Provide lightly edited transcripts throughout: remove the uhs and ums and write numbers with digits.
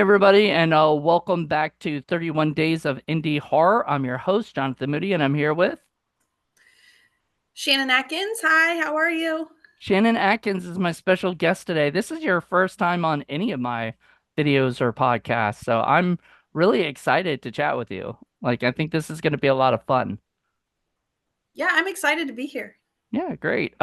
everybody, and welcome back to 31 Days of Indie Horror. I'm your host, Jonathan Moody, and I'm here with Shannon Atkins, hi, how are you? Shannon Atkins is my special guest today. This is your first time on any of my videos or podcasts, so I'm really excited to chat with you. I think this is going to be a lot of fun. Yeah, I'm excited to be here. Yeah, great.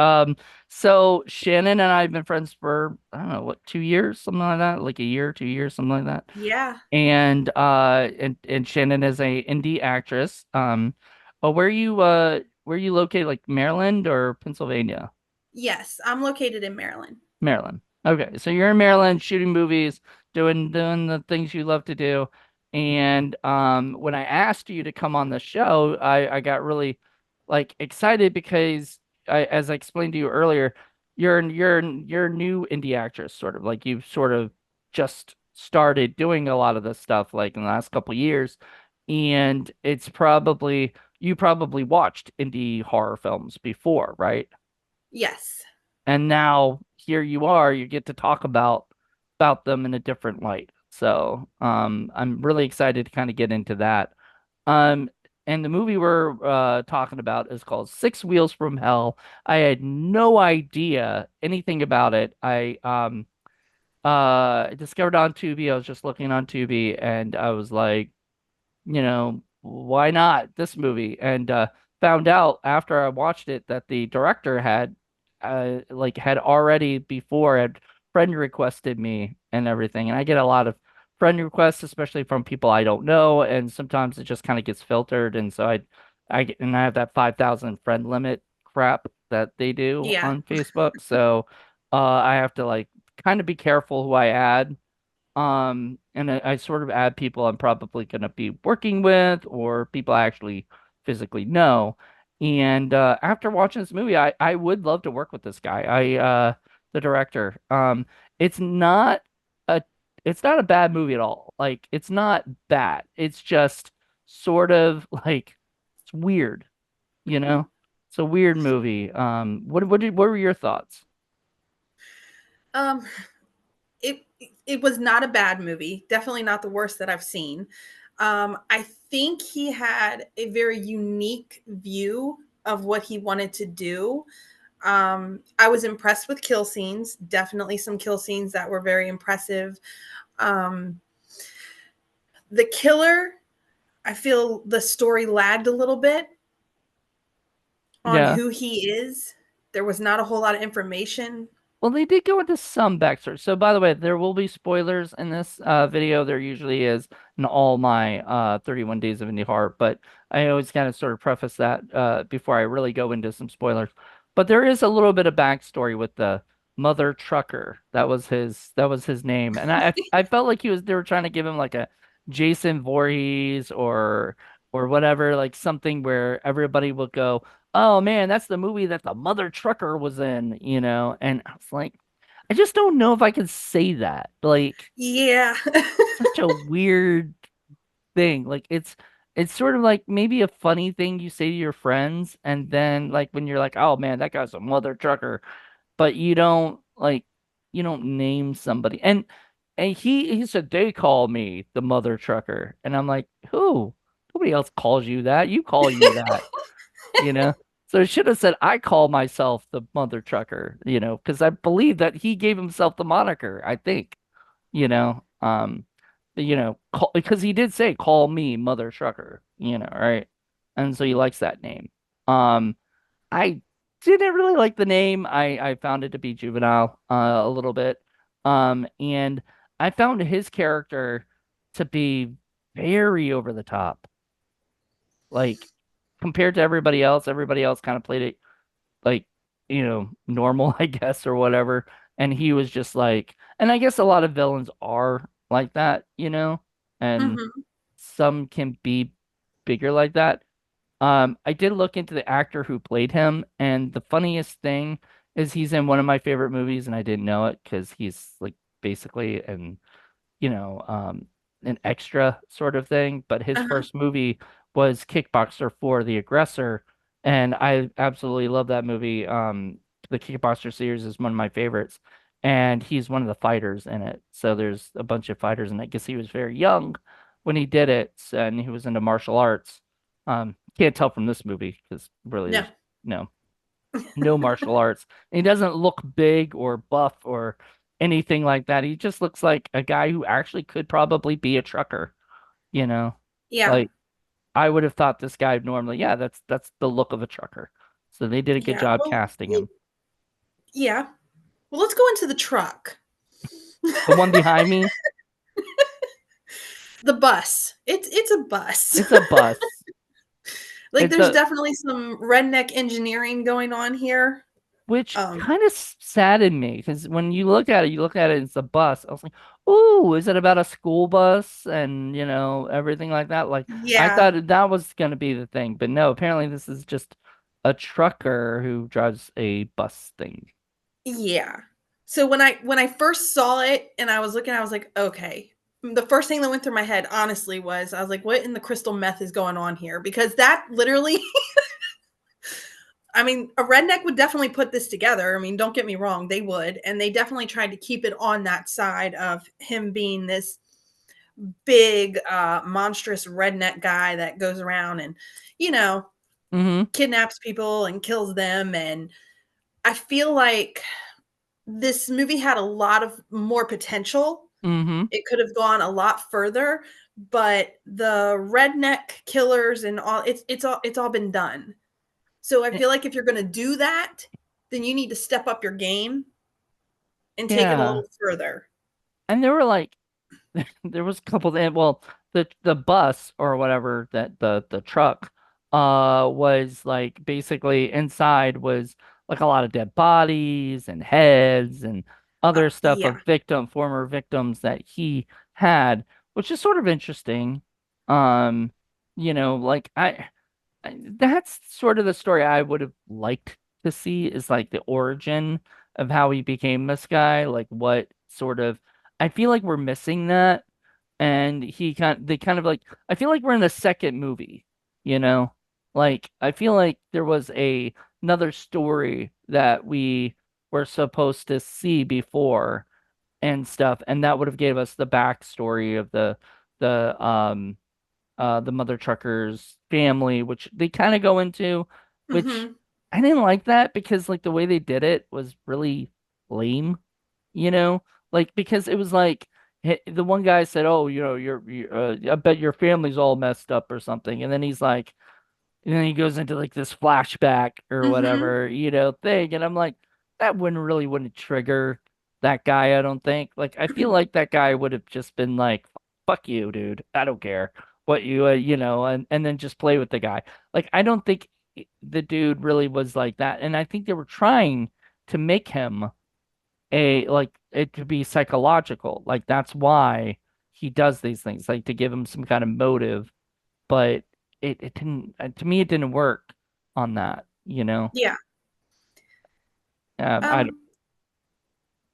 So Shannon and I have been friends for, I don't know, what, 2 years, something like that, like a year, 2 years, something like that. Yeah. And Shannon is a indie actress. Where you located, like Maryland or Pennsylvania? Yes, I'm located in Maryland. Maryland. Okay, so you're in Maryland shooting movies, doing the things you love to do. And when I asked you to come on the show, I got really excited because as I explained to you earlier, you're a new indie actress, sort of like you've sort of just started doing a lot of this stuff like in the last couple years, and it's probably you probably watched indie horror films before, right? Yes. And now here you are, you get to talk about them in a different light. So I'm really excited to kind of get into that. Um and the movie we're talking about is called Six Wheels from Hell. I had no idea anything about it. I discovered on Tubi. I was just looking on Tubi and I was like, why not this movie? And found out after I watched it that the director had already before had friend requested me and everything. And I get a lot of friend requests, especially from people I don't know, and sometimes it just kind of gets filtered. And so I have that 5,000 friend limit crap that they do Yeah. on Facebook. So I have to kind of be careful who I add, and I sort of add people I'm probably going to be working with or people I actually physically know. And after watching this movie, I would love to work with this guy. The director. It's not a it's not a bad movie at all. Like it's not bad. It's just sort of like it's weird, you know? It's a weird movie. What were your thoughts? Um it it was not a bad movie. Definitely not the worst that I've seen. I think he had a very unique view of what he wanted to do. I was impressed with kill scenes. Definitely some kill scenes that were very impressive. Um, the killer, I feel the story lagged a little bit on Yeah. who he is. There was not a whole lot of information. Well, they did go into some backstory. So, by the way, there will be spoilers in this video. There usually is in all my 31 Days of Indie Horror, but I always kind of sort of preface that before I really go into some spoilers. But there is a little bit of backstory with the mother trucker. That was his name, and I felt like they were trying to give him like a Jason Voorhees or whatever, like something where everybody will go, oh man, that's the movie that the mother trucker was in, And I was like, I just don't know if I can say that. Like, Yeah. such a weird thing. Like, it's sort of like maybe a funny thing you say to your friends, and then like when you're like, oh man, that guy's a mother trucker, but you don't name somebody. And he said they call me the mother trucker, and I'm like, who? Nobody else calls you that. You call you that you know? So it should have said, I call myself the mother trucker, because I believe that he gave himself the moniker, I think, you know, because he did say, call me mother trucker, right? And so he likes that name. Um, I didn't really like the name. I found it to be juvenile, a little bit. And I found his character to be very over the top. Like compared to everybody else kind of played it like, normal, I guess, or whatever. And he was just like, and I guess a lot of villains are like that, and Hmm. some can be bigger like that. I did look into the actor who played him, and the funniest thing is he's in one of my favorite movies, and I didn't know it because he's like basically you know, um, an extra sort of thing. But his Uh-huh. first movie was Kickboxer for the Aggressor, and I absolutely love that movie. The Kickboxer series is one of my favorites, and he's one of the fighters in it. So there's a bunch of fighters, and I guess he was very young when he did it, and he was into martial arts. Can't tell from this movie because really No. there's no no martial arts. And he doesn't look big or buff or anything like that. He just looks like a guy who actually could probably be a trucker, you know? Yeah. Like I would have thought this guy normally, yeah, that's the look of a trucker. So they did a good Yeah. job Well, casting him. yeah. Well, let's go into the truck. The one behind me, The bus. It's a bus. it's a bus. Like It's there's a definitely some redneck engineering going on here. which Um, kind of saddened me because when you look at it, it's a bus. I was like, "Ooh, is it about a school bus and everything like that?" Like I yeah. thought that was gonna be the thing, but no. Apparently, this is just a trucker who drives a bus thing. Yeah. So when I first saw it and I was looking, I was like, okay. The first thing that went through my head, honestly, was I was like, what in the crystal meth is going on here? Because that literally, I mean, a redneck would definitely put this together. I mean, don't get me wrong, they would. And they definitely tried to keep it on that side of him being this big, monstrous redneck guy that goes around and, you know, Mm-hmm. kidnaps people and kills them. And I feel like this movie had a lot of more potential. Mm-hmm. It could have gone a lot further, but the redneck killers and all it's all been done. So I feel like if you're going to do that, then you need to step up your game and take it a Yeah. little further. And there were like there was a couple well, the bus or whatever that the truck was like basically inside was like a lot of dead bodies and heads and other stuff Yeah. of former victims that he had, which is sort of interesting. Like that's sort of the story I would have liked to see is like the origin of how he became this guy, like what sort of I feel like we're missing that and they kind of like I feel like we're in the second movie, you know? Like I feel like there was another story that we were supposed to see before and stuff, and that would have gave us the backstory of the mother trucker's family, which they kind of go into, which Mhm. I didn't like that because like the way they did it was really lame, you know? Like because it was like the one guy said, "Oh, I bet your family's all messed up or something," and then he's like, and then he goes into like this flashback or Mhm. whatever, thing. And I'm like, that wouldn't trigger that guy, I don't think. Like, I feel like that guy would have just been like, fuck you, dude. I don't care what and then just play with the guy. Like, I don't think the dude really was like that. And I think they were trying to make him like it to be psychological. Like, that's why he does these things, like to give him some kind of motive, but it didn't to me it didn't work on that. Yeah. I Um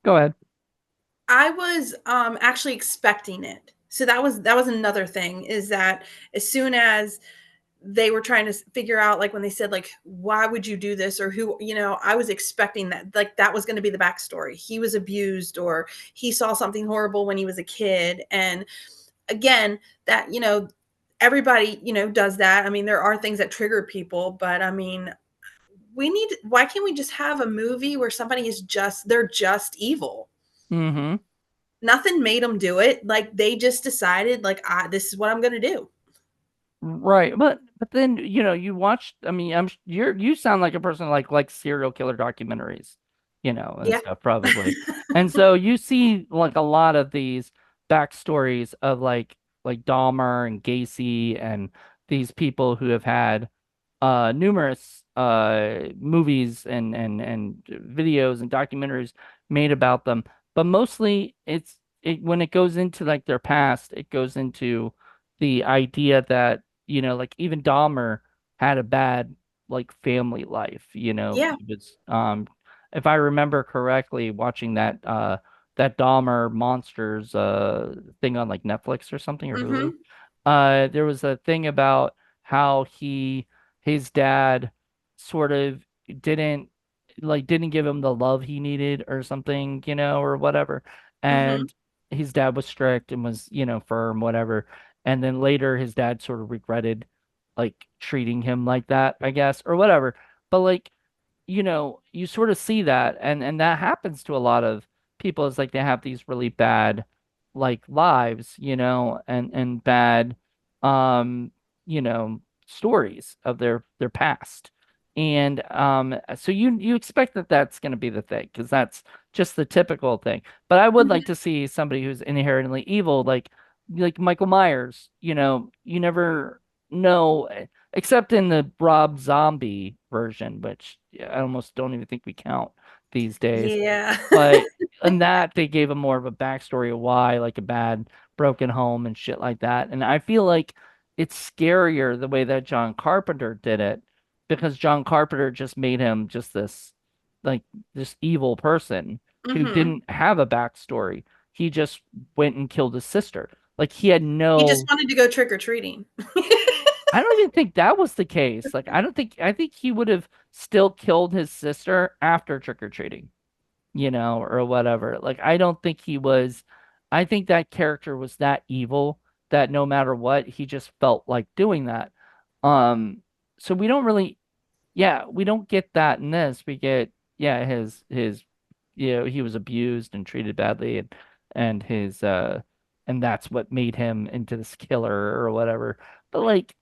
go ahead. I was actually expecting it. So that was another thing is that as soon as they were trying to figure out like when they said like why would you do this or who I was expecting that like that was going to be the backstory. He was abused or he saw something horrible when he was a kid. And again, that everybody does that. I mean, there are things that trigger people, but I mean, why can't we just have a movie where somebody is just they're just evil? Mm-hmm. Nothing made them do it. Like they just decided like this is what I'm going to do. Right, but then you watched. I mean, you sound like a person like serial killer documentaries, and Yeah. stuff probably. And so you see like a lot of these backstories of like Dahmer and Gacy and these people who have had numerous movies and videos and documentaries made about them, but mostly when it goes into like their past, it goes into the idea that like even Dahmer had a bad like family life. Yeah. He was if I remember correctly, watching that Dahmer Monsters thing on like Netflix or something or Hulu. Mhm. There was a thing about how his dad sort of didn't. like didn't give him the love he needed or something, or whatever. Hmm. And his dad was strict and was, firm, whatever. And then later his dad sort of regretted like treating him like that, I guess, or whatever. But like, you sort of see that, and that happens to a lot of people. Is like they have these really bad like lives, and bad um, stories of their past. And so you expect that that's going to be the thing because that's just the typical thing. But I would like Hmm. to see somebody who's inherently evil, like Michael Myers. You never know, except in the Rob Zombie version, which I almost don't even think we count these days. Yeah. But in that, they gave him more of a backstory of why, like a bad broken home and shit like that. And I feel like it's scarier the way that John Carpenter did it because John Carpenter just made him just like, this evil person who Hmm. didn't have a backstory. He just went and killed his sister. Like he had He just no wanted to go trick or treating. I don't even think that was the case. Like, I think he would have still killed his sister after trick-or-treating, or whatever. Like, I don't think I think that character was that evil that no matter what, he just felt like doing that. Um, so we don't really, yeah, we don't get that in this. We get, yeah, he was abused and treated badly and and that's what made him into this killer or whatever. But like,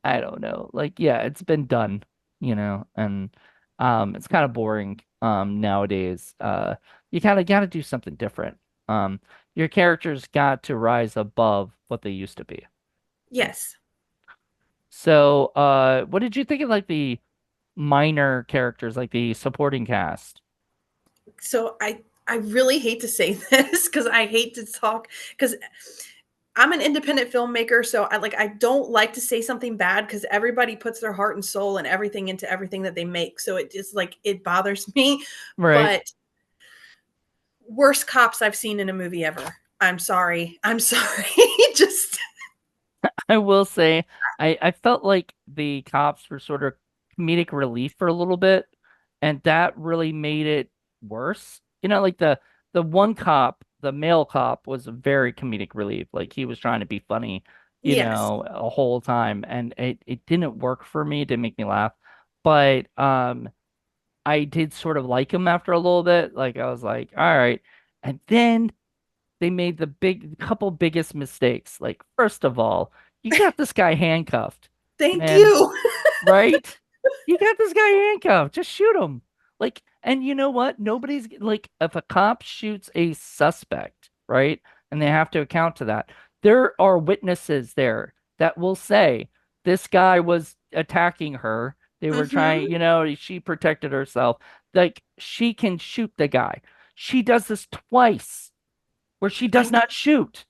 I don't know. Like, yeah, it's been done, and it's kind of boring nowadays. You kind of got to do something different. Your characters got to rise above what they used to be. Yes. So, what did you think of like the minor characters, like the supporting cast? So I really hate to say this because I hate to talk because I'm an independent filmmaker, so I don't like to say something bad because everybody puts their heart and soul and everything into everything that they make. So it just like it bothers me. Right. But worst cops I've seen in a movie ever. I'm sorry. I'm sorry. Just I will say I felt like the cops were sort of comedic relief for a little bit, and that really made it worse. Like the one cop, the male cop, was a very comedic relief. Like he was trying to be funny, yes. a whole time, and it didn't work for me. It didn't make me laugh. But I did sort of like him after a little bit. Like I was like, all right. And then they made the couple biggest mistakes. Like, first of all, you got this guy handcuffed, Thank man, you. right? You got this guy handcuffed. Just shoot him. Like, and you know what? Nobody's like, if a cop shoots a suspect, right? And they have to account to that, there are witnesses there that will say this guy was attacking her. They were trying, Mhm. she protected herself. Like, she can shoot the guy. She does this twice where she I does not shoot.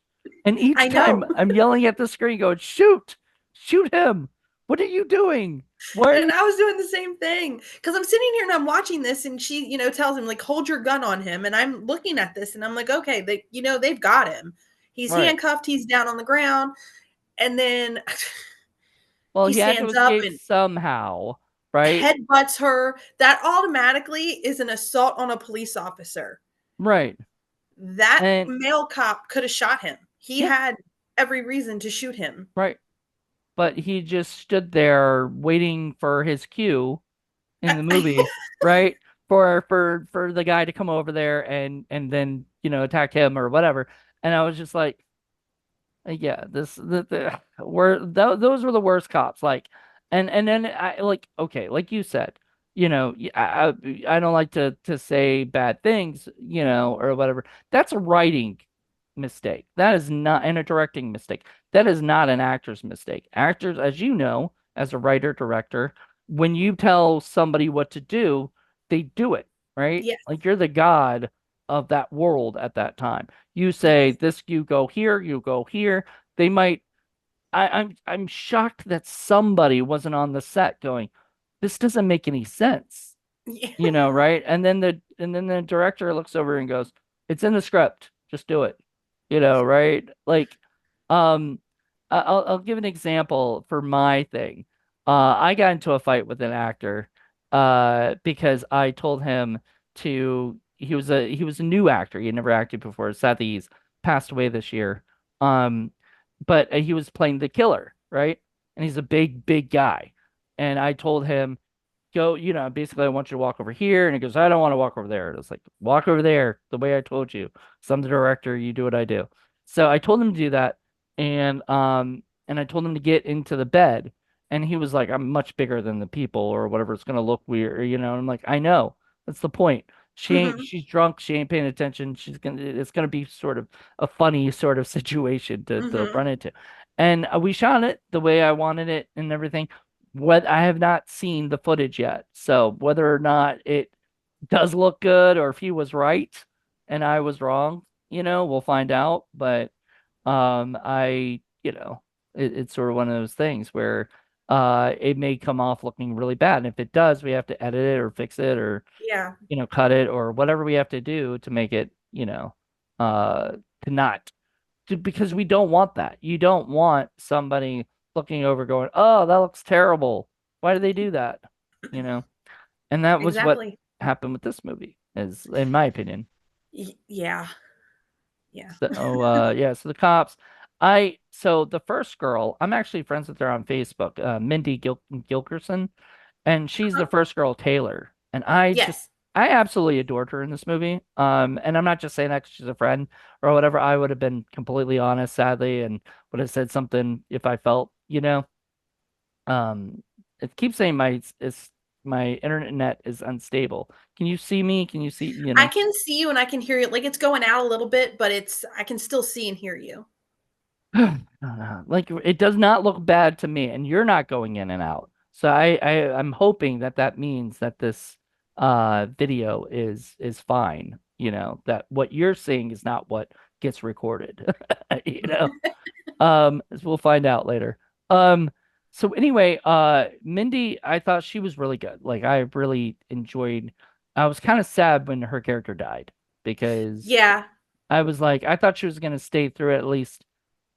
And each I time know. I'm yelling at the screen, going, shoot, shoot him. What are you doing? Why are And you? I was doing the same thing because I'm sitting here and I'm watching this, and she, tells him like, "Hold your gun on him." And I'm looking at this, and I'm like, "Okay, they've got him. He's Right. handcuffed. He's down on the ground." And then Well, he he had to stands up escape and somehow, right? headbutts her. That automatically is an assault on a police officer. Right. That And male cop could have shot him. He yeah, had every reason to shoot him. right. But he just stood there waiting for his cue in the movie, right? For the guy to come over there and then, attack him or whatever. And I was just like, yeah, those were the worst cops. Like, and then I like, okay, like you said, I don't like to say bad things, or whatever. That's a writing mistake. That is not and a directing mistake. That is not an actor's mistake. Actors, as you know, as a writer director, when you tell somebody what to do, they do it, right? Yes. Like you're the god of that world at that time. You say Yes. this, you go here, you go here. They might. I'm shocked that somebody wasn't on the set going, this doesn't make any sense, Yeah. right? And then the director looks over and goes, it's in the script, just do it, right? Like, um, I'll give an example for my thing. I got into a fight with an actor, because I told him to he was a new actor. He had never acted before. Sadly, he's passed away this year. Um, but he was playing the killer, right? And he's a big guy. And I told him, go, basically, I want you to walk over here. And he goes, I don't want to walk over there. It's like, walk over there the way I told you. 'Cause I'm the director, you do what I do. So I told him to do that. And I told him to get into the bed. And he was like, I'm much bigger than the people or whatever. It's gonna look weird. And I'm like, I know. That's the point. Hmm. She's drunk, she ain't paying attention. It's gonna be sort of a funny sort of situation to Hmm. run into. And we shot it the way I wanted it and everything. What I have not seen the footage yet. So whether or not it does look good or if he was right and I was wrong, we'll find out. But it's sort of one of those things where it may come off looking really bad. And if it does, we have to edit it or fix it or, Yeah. cut it or whatever we have to do to make it, uh to not because we don't want that. You don't want somebody looking over going, "Oh, that looks terrible. Why do they do that?" You know? And that was what Exactly. happened with this movie, is in my opinion. Yeah. Yeah. So, yeah, so the cops, so the first girl, I'm actually friends with her on Facebook, Mindy Gilkerson, and she's the Huh? first girl, Taylor. And Yes. I absolutely adored her in this movie. And I'm not just saying that 'cause she's a friend or whatever. I would have been completely honest, sadly, and would have said something if I felt. Um, it keeps saying my internet is unstable. Can you see me? Can you see? I can see you and I can hear you. Like it's going out a little bit, but I can still see and hear you. Like it does not look bad to me, and you're not going in and out. So I'm hoping that that means that this video is fine. That what you're seeing is not what gets recorded. You know. As we'll find out later. Um, so anyway, Mindy, I thought she was really good. Like I really enjoyed. I was kind of sad when her character died because Yeah. I was like, I thought she was gonna stay through at least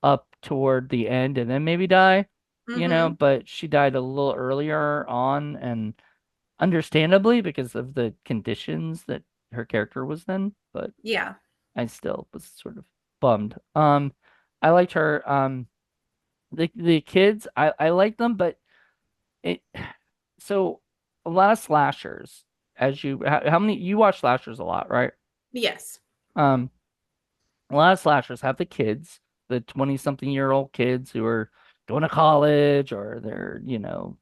up toward the end and then maybe die. Hmm. But she died a little earlier on and understandably because of the conditions that her character was in, but Yeah. I still was sort of bummed. I liked her. The kids, I like them, but it so a lot of slashers, how many you watch slashers a lot, right? Yes. Um, a lot of slashers have the kids, the 20-something-year-old kids who are going to college or they're,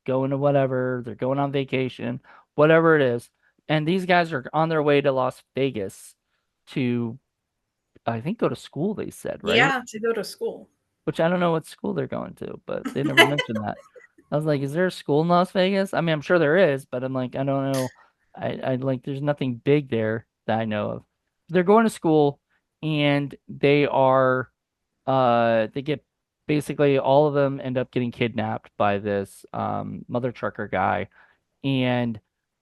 going to whatever, they're going on vacation, whatever it is. And these guys are on their way to Las Vegas to, I think, go to school, they said, right? Yeah. To go to school. Which I don't know what school they're going to, but they never mentioned that. I was like, is there a school in Las Vegas? I mean, I'm sure there is, but I'm like, I don't know. I like, there's nothing big there that I know of. They're going to school and they get basically all of them end up getting kidnapped by this mother trucker guy and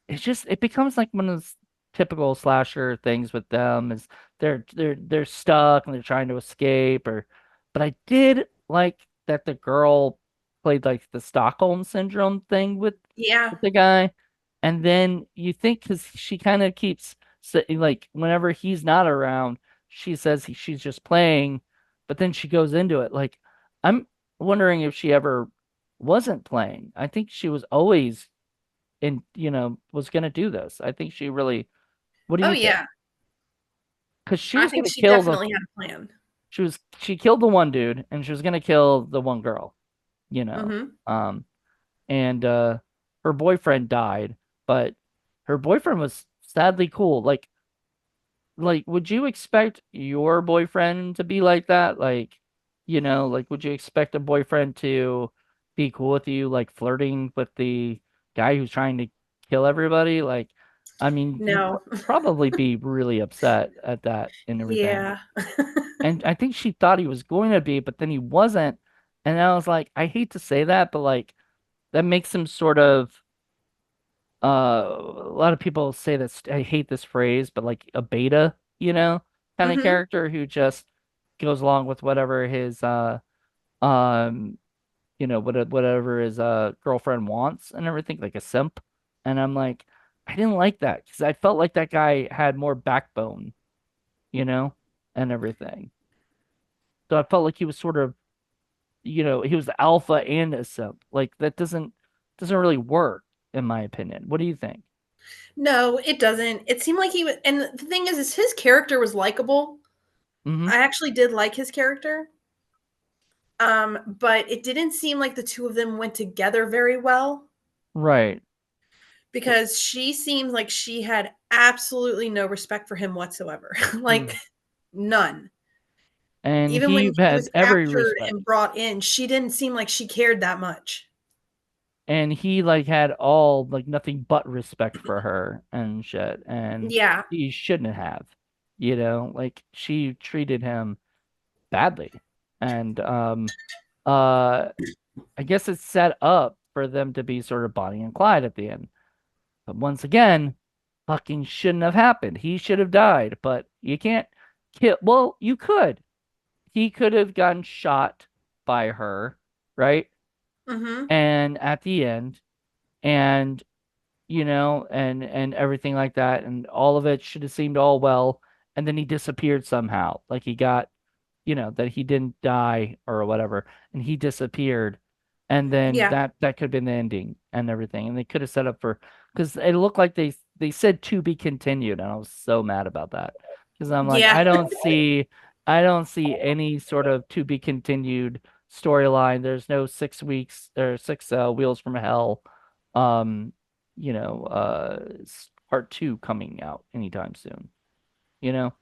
it becomes like one of those typical slasher things with them is they're stuck and they're trying to escape or but I did like that the girl played like the Stockholm syndrome thing Yeah. with the guy and then you think because she kind of keeps like whenever he's not around she says she's just playing but then she goes into it like I'm wondering if she ever wasn't playing. I think she was always and was gonna do this. I think she really. What do Oh you think? yeah. Because she I was think gonna she kill the. definitely had a plan. She killed the one dude, and she was gonna kill the one girl. You know, Hmm. um, and her boyfriend died, but her boyfriend was sadly cool. Like, would you expect your boyfriend to be like that? Like, would you expect a boyfriend to be cool with you, like flirting with the guy who's trying to kill everybody? Like, I mean, you'd No. probably be really upset at that and everything. Yeah. And I think she thought he was going to be, but then he wasn't. And I was like, I hate to say that, but like, that makes him sort of a lot of people say this, I hate this phrase, but like a beta, kind of Hmm. character who just goes along with whatever his um whatever his girlfriend wants and everything, like a simp, And I'm like, I didn't like that because I felt like that guy had more backbone, you know, and everything. So I felt like he was sort of, he was the alpha and a simp. Like that doesn't really work in my opinion. What do you think? No, it doesn't. It seemed like he was, and the thing is his character was likable. Hmm. I actually did like his character. But it didn't seem like the two of them went together very well Right. because she seemed like she had absolutely no respect for him whatsoever. Like Mm. none. And Even when he he had was every captured respect. and brought in, she didn't seem like she cared that much. And he like had all like nothing but respect for her and shit. And Yeah. he shouldn't have, like she treated him badly. And uh I guess it's set up for them to be sort of Bonnie and Clyde at the end. But once again, fucking shouldn't have happened. He should have died, but you can't kill. Well, you could. He could have gotten shot by her, right? Mhm. And at the end, and and everything like that, and all of it should have seemed all well, and then he disappeared somehow. Like he got that he didn't die or whatever, and he disappeared, and then Yeah. that could have been the ending and everything, and they could have set up for because it looked like they said to be continued, and I was so mad about that because I'm like Yeah. I don't see any sort of to be continued storyline. There's no 6 weeks or six wheels from hell, um, part two coming out anytime soon. You know,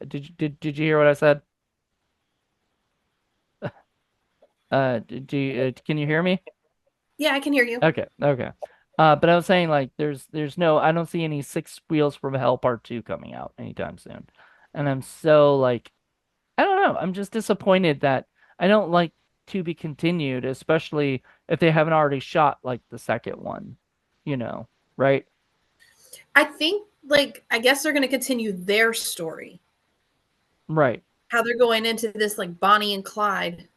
did you hear what I said? Can you hear me? Yeah, I can hear you. Okay, okay. But I was saying like there's no I don't see any Six Wheels from Hell Part 2 coming out anytime soon. And I'm so like I don't know, I'm just disappointed that I don't like to be continued, especially if they haven't already shot like the second one, right? I think like I guess they're going to continue their story. Right. How they're going into this like Bonnie and Clyde.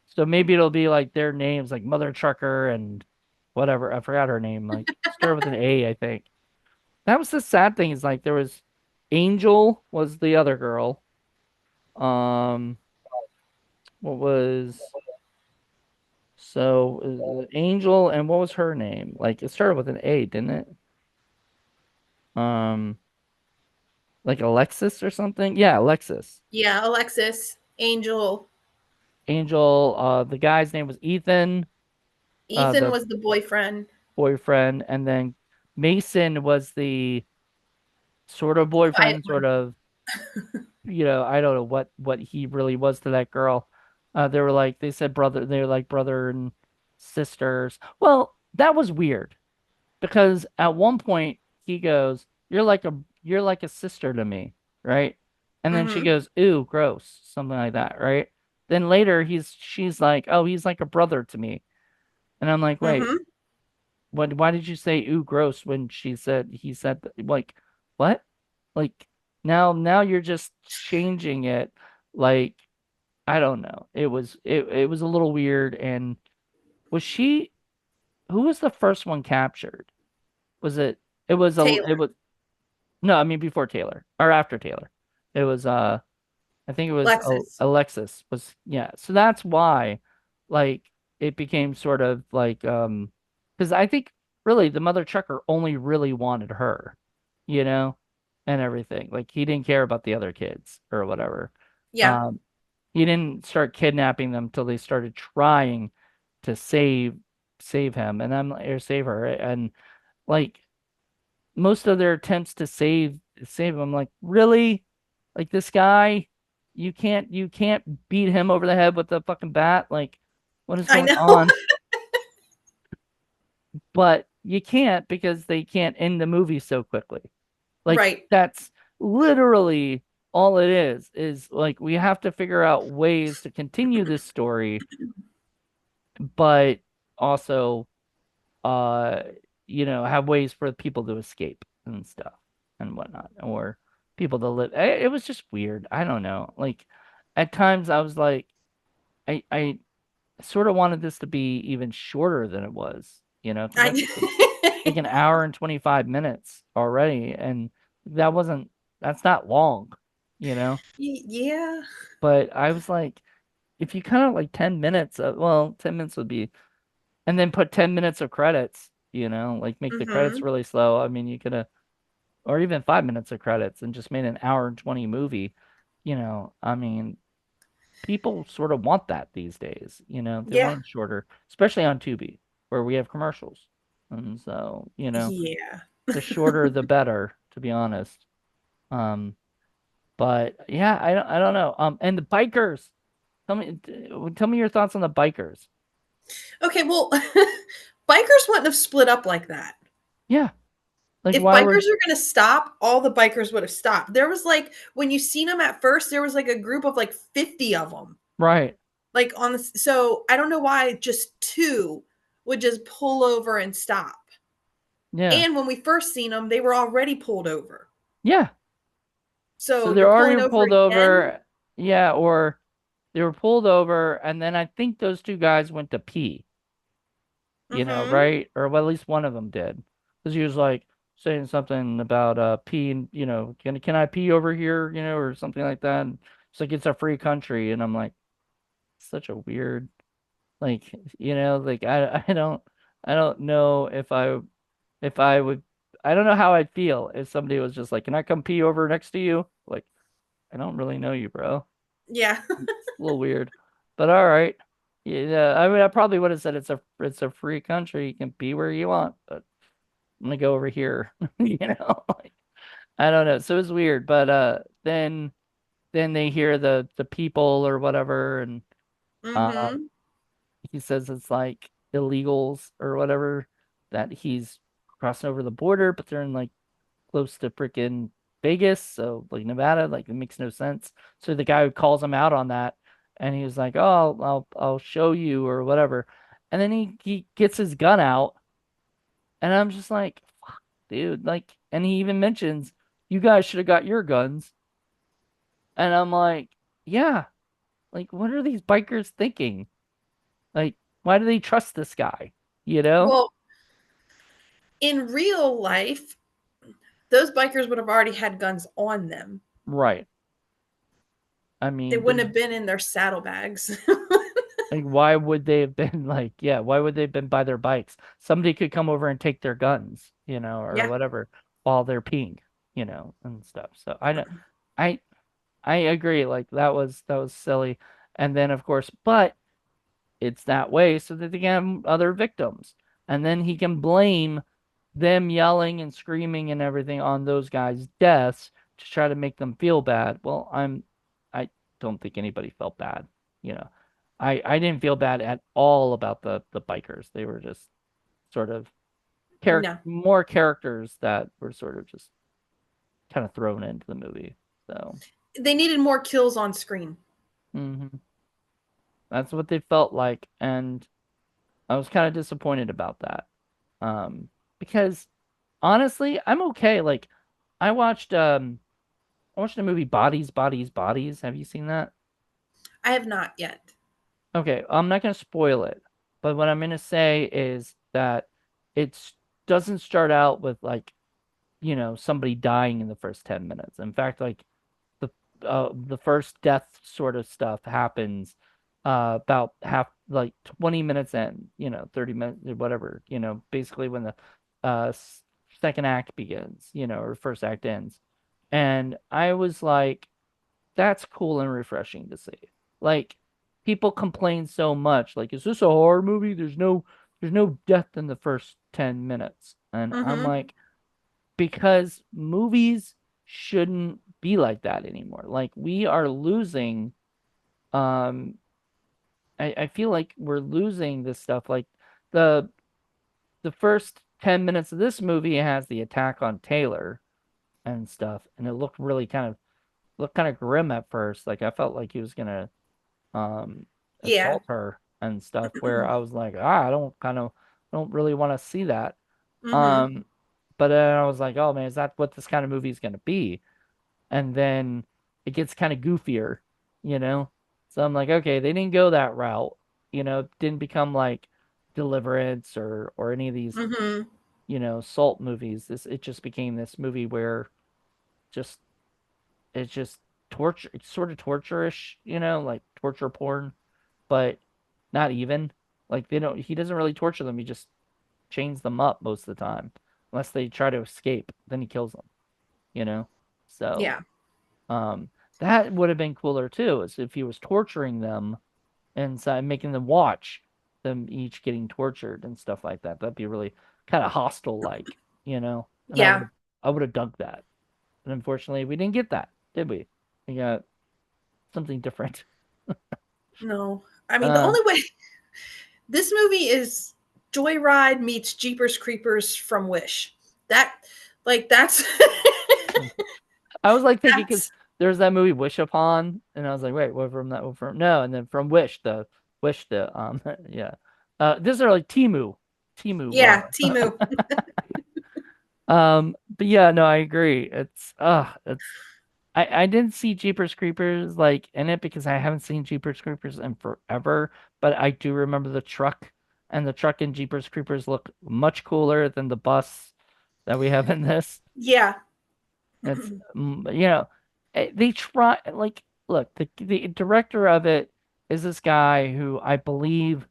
So maybe it'll be like their names like Mother Trucker and whatever. I forgot her name. Like start with an A, I think. That was the sad thing is like there was Angel was the other girl. Um, what was Angel and what was her name? Like it started with an A, didn't it? Um, like Alexis or something? Yeah, Alexis. Yeah, Alexis, Angel. Angel, the guy's name was Ethan, Ethan the was the boyfriend. boyfriend, and then Mason was the sort of The quiet boyfriend, sort one. of I don't know what he really was to that girl. They were like they said brother, they were like brother and sisters. Well, that was weird because at one point he goes, you're like a sister to me, right?" And then she Mhm. goes, "Ooh, gross," something like that, right? Then later she's like, "Oh, he's like a brother to me." And I'm like, "Wait, Mhm. why did you say ooh gross when he said like what? Like now you're just changing it like I don't know. It was a little weird and was she who was the first one captured? Was it it Taylor. was no, I mean before Taylor or after Taylor. It was I think it was Lexus. Alexis was yeah. So that's why like it became sort of like because I think really the mother trucker only really wanted her, you know, and everything. Like he didn't care about the other kids or whatever. Yeah. Um he didn't start kidnapping them till they started trying to save him and I'm or save her and like most of their attempts to save him. I'm like, really? Like this guy, you can't beat him over the head with a fucking bat. Like, what is I going know. on? But you can't because they can't end the movie so quickly. Like Right. that's literally all it is like we have to figure out ways to continue this story, but also uh have ways for people to escape and stuff and whatnot or people to live it was just weird. I don't know, like at times I was like I sort of wanted this to be even shorter than it was, because I, like an hour and 25 minutes already, and that wasn't that's not long, you know. yeah. But I was like, if you kind of like 10 minutes, well, 10 minutes would be, and then put 10 minutes of credits, like make the credits Hmm. really slow. I mean, you could have, or even 5 minutes of credits and just made an hour and 20 movie, I mean, people sort of want that these days, they Yeah. want it shorter, especially on Tubi, where we have commercials. And so, Yeah. the shorter the better, to be honest. Um, but yeah, I don't know. And the bikers. Tell me your thoughts on the bikers. Okay, well, bikers wouldn't have split up like that. Yeah, like If why bikers were are going to stop, all the bikers would have stopped. There was like when you seen them at first, there was like a group of like 50 of them. right? Like on the so I don't know why just two would just pull over and stop. Yeah, And when we first seen them, they were already pulled over. yeah. So So they're you're already pulling over pulled again? over. Yeah, or they were pulled over, and then I think those two guys went to pee. Mhm. Right? Or well, at least one of them did, because he was like saying something about peeing. Can I pee over here? Or something like that. And it's like it's a free country, and I'm like, such a weird, like, like I don't know if I would. I don't know how I'd feel if somebody was just like, "Can I come pee over next to you?" Like, I don't really know you, bro. Yeah. It's a little weird, but all right. Yeah, I mean, I probably would have said it's a free country. You can be where you want, but I'm gonna go over here. Like, I don't know. So it's weird, but then they hear the people or whatever, and um, Mhm. he says it's like illegals or whatever that he's crossing over the border, but they're in like close to freaking Vegas, so like Nevada, like it makes no sense. So the guy who calls him out on that, and he was like, "Oh, I'll show you" or whatever, and then he gets his gun out, and I'm just like, "Fuck, dude!" Like, and he even mentions you guys should have got your guns, and I'm like, "Yeah, like what are these bikers thinking? Like, why do they trust this guy? You know?" Well, in real life, those bikers would have already had guns on them. Right. I They mean, wouldn't there's have been in their saddlebags. like, why would they have been like, yeah, why would they have been by their bikes? Somebody could come over and take their guns, or Yeah. whatever, while they're peeing, and stuff. So I know, I I agree. Like that was silly. And then of course, but it's that way so that they can have other victims. And then he can blame them yelling and screaming and everything on those guys' deaths to try to make them feel bad. Well, I don't think anybody felt bad, you know. I didn't feel bad at all about the bikers. They were just sort of No. more characters that were sort of just kind of thrown into the movie. So, They needed more kills on screen. mhm. That's what they felt like, and I was kind of disappointed about that. Um, because honestly, I'm okay. Like, I watched um I watched the movie Bodies, Bodies, Bodies. Have you seen that? I have not yet. Okay, I'm not gonna spoil it, but what I'm gonna say is that it doesn't start out with like, somebody dying in the first 10 minutes. In fact, like the the first death sort of stuff happens about half like 20 minutes in, 30 minutes whatever, basically when the uh second act begins, or first act ends. And I was like, that's cool and refreshing to see. Like people complain so much, like, is this a horror movie? There's no death in the first 10 minutes. And I'm Mhm. like, because movies shouldn't be like that anymore. Like we are losing um I feel like we're losing this stuff. Like the the first 10 minutes of this movie has the attack on Taylor and stuff, and it looked kind of grim at first. Like I felt like he was gonna Yeah. assault her and stuff, where I was like, I don't really want to see that. Mhm. Um but then I was like, oh man, is that what this kind of movie is gonna be? And then it gets kind of goofier, you know? So I'm like, okay, they didn't go that route, didn't become like Deliverance or any of these, Hmm. salt movies. It just became this movie where just it's just torture, it's sort of torture-ish, like torture porn, but not even. Like he doesn't really torture them. He just chains them up most of the time, unless they try to escape. Then he kills them, you know? So, Yeah. um, that would have been cooler too, is if he was torturing them and making them watch them each getting tortured and stuff like that. That'd be really kind of hostile like, and Yeah. I would have dug that. And unfortunately, we didn't get that, did we? We got something different. No. I mean, the Uh, only way this movie is Joyride meets Jeepers Creepers from Wish. That, like, that's I was like thinking because that's there's that movie Wish Upon, and I was like, wait, what from that? What from no, and then from Wish the yeah. These are like Timu. yeah, Timu. But yeah, no, I agree. I didn't see Jeepers Creepers like in it because I haven't seen Jeepers Creepers in forever, but I do remember the truck, and the truck in Jeepers Creepers look much cooler than the bus that we have in this. Yeah. It's they try like look, the director of it is this guy who I believe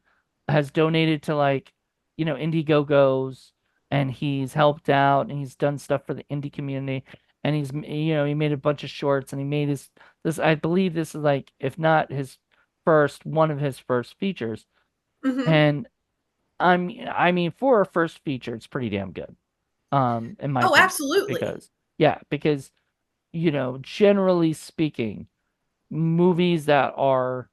has donated to like Indiegogos, and he's helped out and he's done stuff for the indie community, and he made a bunch of shorts, and he made this I believe this is like, if not his first, one of his first features. Hmm. And I mean for a first feature it's pretty damn good, in my Oh, opinion, absolutely. because yeah, because generally speaking, movies that are,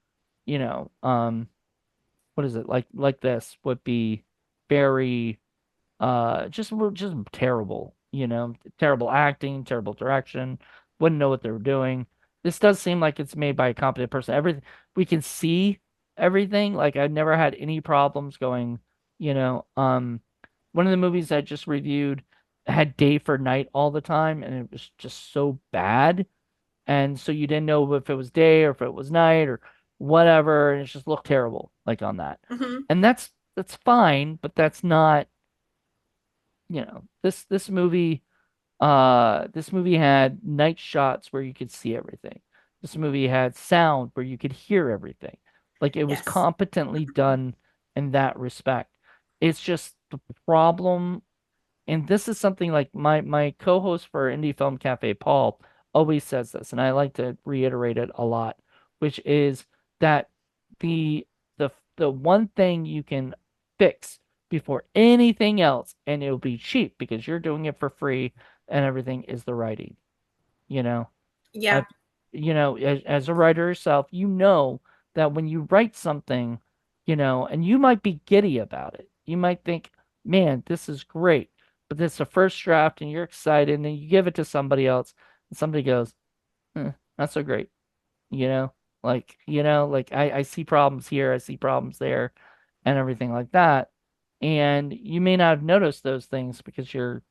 what is it, like this would be very just terrible, terrible acting, terrible direction, wouldn't know what they were doing. This does seem like it's made by a competent person. Everything we can see, everything. Like I've never had any problems going, one of the movies I just reviewed had day for night all the time, and it was just so bad, and so you didn't know if it was day or if it was night or whatever, and it just looked terrible like on that. Hmm. And that's fine, but that's not, this movie had night shots where you could see everything. This movie had sound where you could hear everything. Like it was Yes. competently done in that respect. It's just the problem, and this is something like my co-host for Indie Film Cafe, Paul, always says this, and I like to reiterate it a lot, which is that the the one thing you can fix before anything else, and it'll be cheap because you're doing it for free and everything, is the writing. You know, Yeah. I've, as a writer yourself, that when you write something, and you might be giddy about it. You might think, man, this is great, but it's the first draft and you're excited, and then you give it to somebody else and somebody goes, not so great. You know, like I see problems here, I see problems there, and everything like that. And you may not have noticed those things because you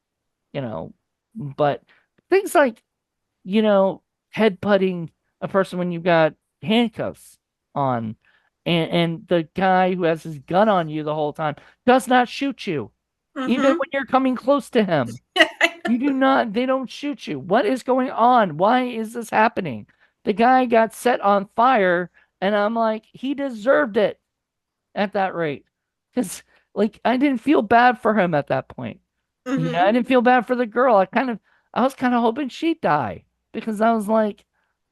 know, but things like, you know, headbutting a person when you've got handcuffs on, and the guy who has his gun on you the whole time does not shoot you, even Hmm. when you're coming close to him. You do not, they don't shoot you. What is going on? Why is this happening? The guy got set on fire, and I'm like, he deserved it at that rate. Because, like, I didn't feel bad for him at that point. I Hmm. didn't feel bad for the girl. I was kind of hoping she'd die because I was like,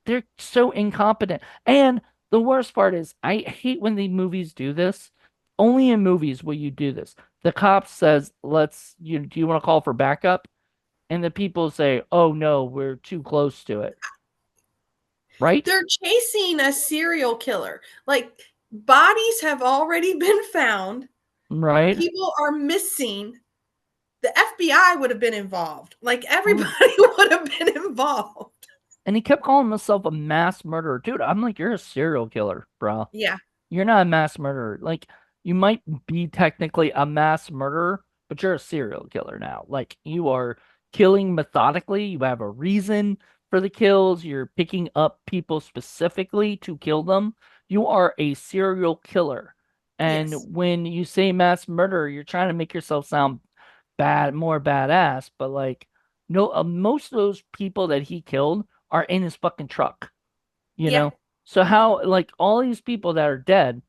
they're so incompetent. And the worst part is, I hate when the movies do this. Only in movies will you do this. The cop says, do you want to call for backup? And the people say, oh no, we're too close to it. Right? They're chasing a serial killer. Like, bodies have already been found. Right? People are missing. The FBI would have been involved. Like, Mm. everybody would have been involved. And he kept calling himself a mass murderer. Dude, I'm like, you're a serial killer, bro. Yeah. You're not a mass murderer. Like, you might be technically a mass murderer, but you're a serial killer now. Like, you are killing methodically. You have a reason for the kills. You're picking up people specifically to kill them. You are a serial killer. Yes. And when you say mass murderer, you're trying to make yourself sound bad, more badass, but like no, most of those people that he killed are in his fucking truck, you Yeah. know? So how like all these people that are dead,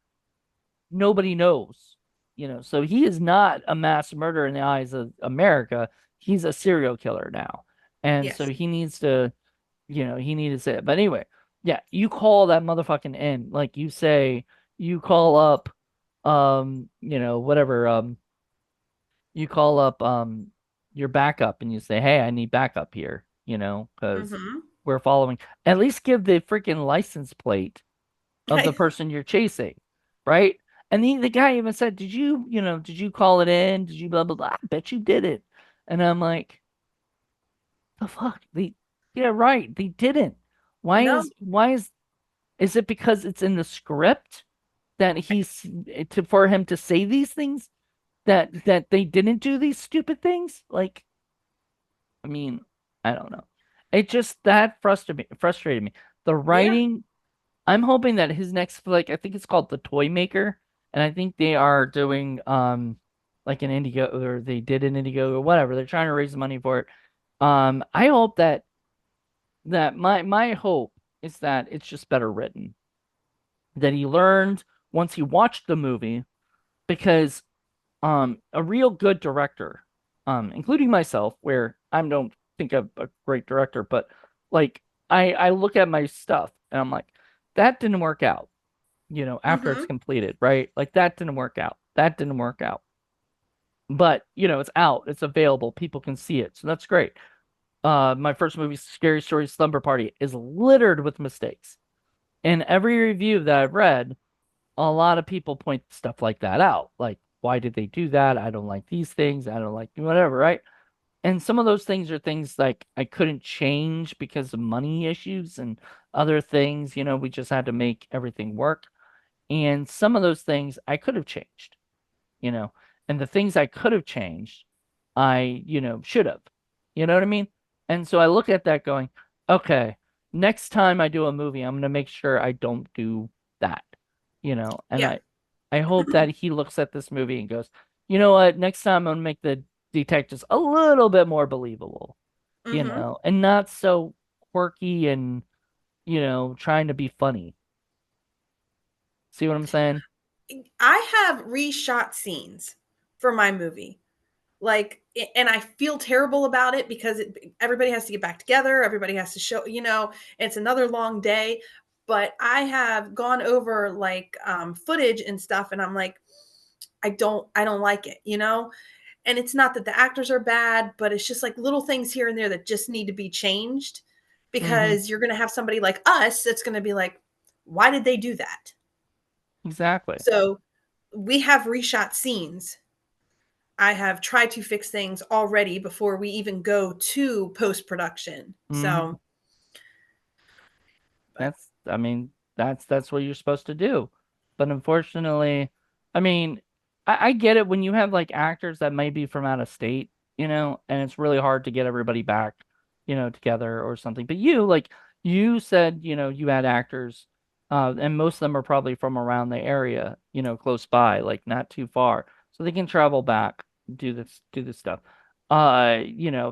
nobody knows, So he is not a mass murderer in the eyes of America. He's a serial killer now. And so Yes. he needs to, he needs to say it. But anyway, yeah, you call that motherfucking in. Like you say, you call up, whatever, you call up your backup and you say, "Hey, I need backup here," because Mm-hmm. we're following. At least give the freaking license plate of the Okay. person you're chasing, right? And the guy even said, did you call it in? Did you blah blah blah? I bet you did it." And I'm like, "The fuck? Yeah, right. They didn't. No. Why is it because it's in the script that for him to say these things that they didn't do these stupid things? Like, I mean, I don't know. It just that frustrated me. The Yeah. writing, I'm hoping that his next flick, I think it's called The Toy Maker, and I think they are doing like an Indigo or they did an Indigo or whatever. They're trying to raise money for it. I hope that my hope is that it's just better written. That he learned once he watched the movie because a real good director, including myself, where I don't think I'm a great director, but like I look at my stuff and I'm like, that didn't work out, after it's Mm-hmm. completed, right? Like that didn't work out. That didn't work out. But it's out, it's available, people can see it. So that's great. My first movie, Scary Story Slumber Party, is littered with mistakes. In every review that I've read, a lot of people point stuff like that out. Like, why did they do that? I don't like these things. I don't like whatever, right? And some of those things are things like I couldn't change because of money issues and other things. We just had to make everything work. And some of those things I could have changed, you know, and the things I could have changed, I, should have. You know what I mean? And so I look at that going, okay, next time I do a movie, I'm going to make sure I don't do that, and Yeah. I hope that he looks at this movie and goes, you know what, next time I'm going to make the detectives a little bit more believable, Mm-hmm. and not so quirky and, trying to be funny. See what I'm saying? I have reshot scenes for my movie. Like, and I feel terrible about it because everybody has to get back together. Everybody has to show, it's another long day. But I have gone over like footage and stuff, and I'm like, I don't like it. And it's not that the actors are bad, but it's just like little things here and there that just need to be changed Hmm. because you're going to have somebody like us that's going to be like, why did they do that? Exactly. So we have reshot scenes. I have tried to fix things already before we even go to post production. Hmm. So, but I mean, that's what you're supposed to do. But unfortunately, I mean, I get it when you have like actors that may be from out of state, and it's really hard to get everybody back, together or something. But you said, you had actors, and most of them are probably from around the area, close by, like not too far. So they can travel back, do this stuff.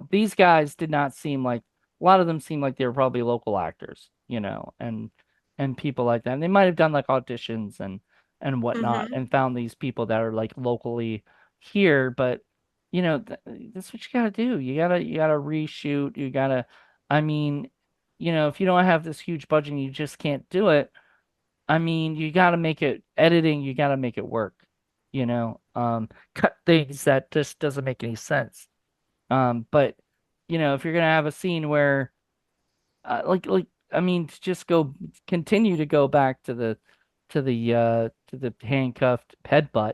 These guys did not seem like a lot of them seem like they were probably local actors, and people like that. And they might have done like auditions and whatnot mhm. and found these people that are like locally here, but that's what you gotta do. You gotta reshoot. I mean, if you don't have this huge budget and you just can't do it, I mean, you gotta make it editing, you gotta make it work, cut things that just doesn't make any sense. But if you're gonna have a scene where like I mean to just go continue to go back to the handcuffed headbutt.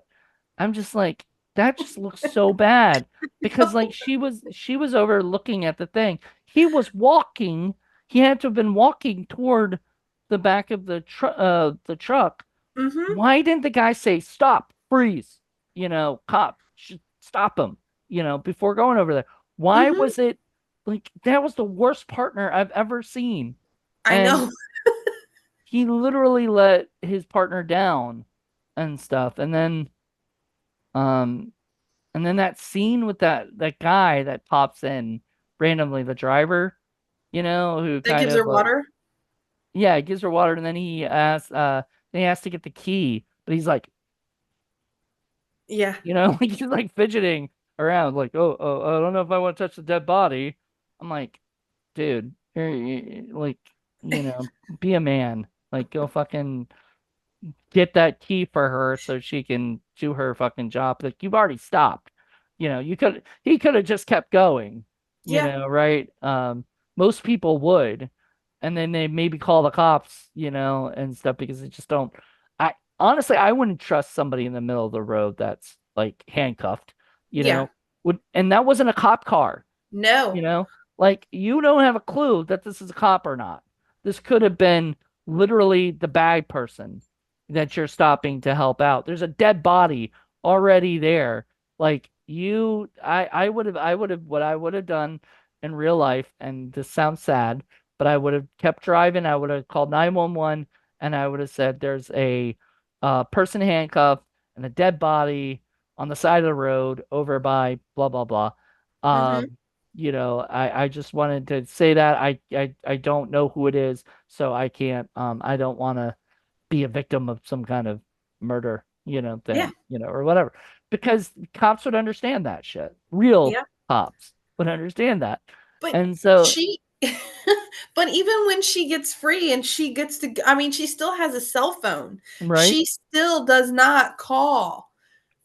I'm just like that just looks so bad because like she was over looking at the thing. He was walking. He had to have been walking toward the back of the truck. Mhm. Why didn't the guy say stop, freeze? Cop should stop him, before going over there. Why Mhm. was it like that was the worst partner I've ever seen. I And know. he literally let his partner down and stuff. Um, and then that scene with that guy that pops in randomly, the driver, who That kind gives of her water. yeah, gives her water, and then he asks to get the key, but he's like, Yeah. like he's like fidgeting around, like, I don't know if I want to touch the dead body. I'm like, dude, like, be a man, like, go fucking get that key for her so she can do her fucking job. Like you've already stopped. He could have just kept going, Yeah. right? Most people would, and then they maybe call the cops, and stuff because they just don't. I honestly, I wouldn't trust somebody in the middle of the road that's like handcuffed, you Yeah. know. And that wasn't a cop car. You No. know, like you don't have a clue that this is a cop or not. This could have been literally the bad person that you're stopping to help out. There's a dead body already there. Like I would have, what I would have done in real life, and this sounds sad, but I would have kept driving. I would have called 911 and I would have said there's a person handcuffed and a dead body on the side of the road over by blah blah blah. Mm-hmm. Um, I just wanted to say that I don't know who it is, so I can't I don't want to be a victim of some kind of murder, Yeah. thing, or whatever. Because cops would understand that shit. Real Yeah. cops would understand that. But And so, she, but even when she gets free and she gets to, I mean, she still has a cell phone. right? She still does not call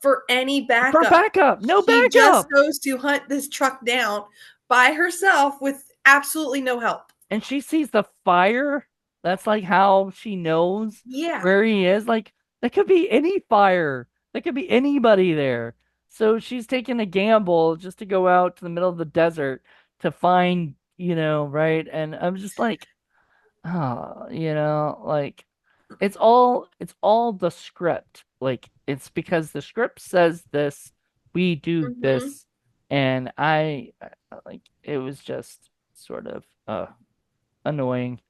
for any For backup. backup, no She just backup. goes to hunt this truck down by herself with absolutely no help. And she sees the fire. That's like how she knows Yeah. where he is. Like that could be any fire. That could be anybody there. So she's taking a gamble just to go out to the middle of the desert to find, right? And I'm just like, oh, like it's all the script. Like it's because the script says this, we do Hmm. this, and like it was just sort of annoying. I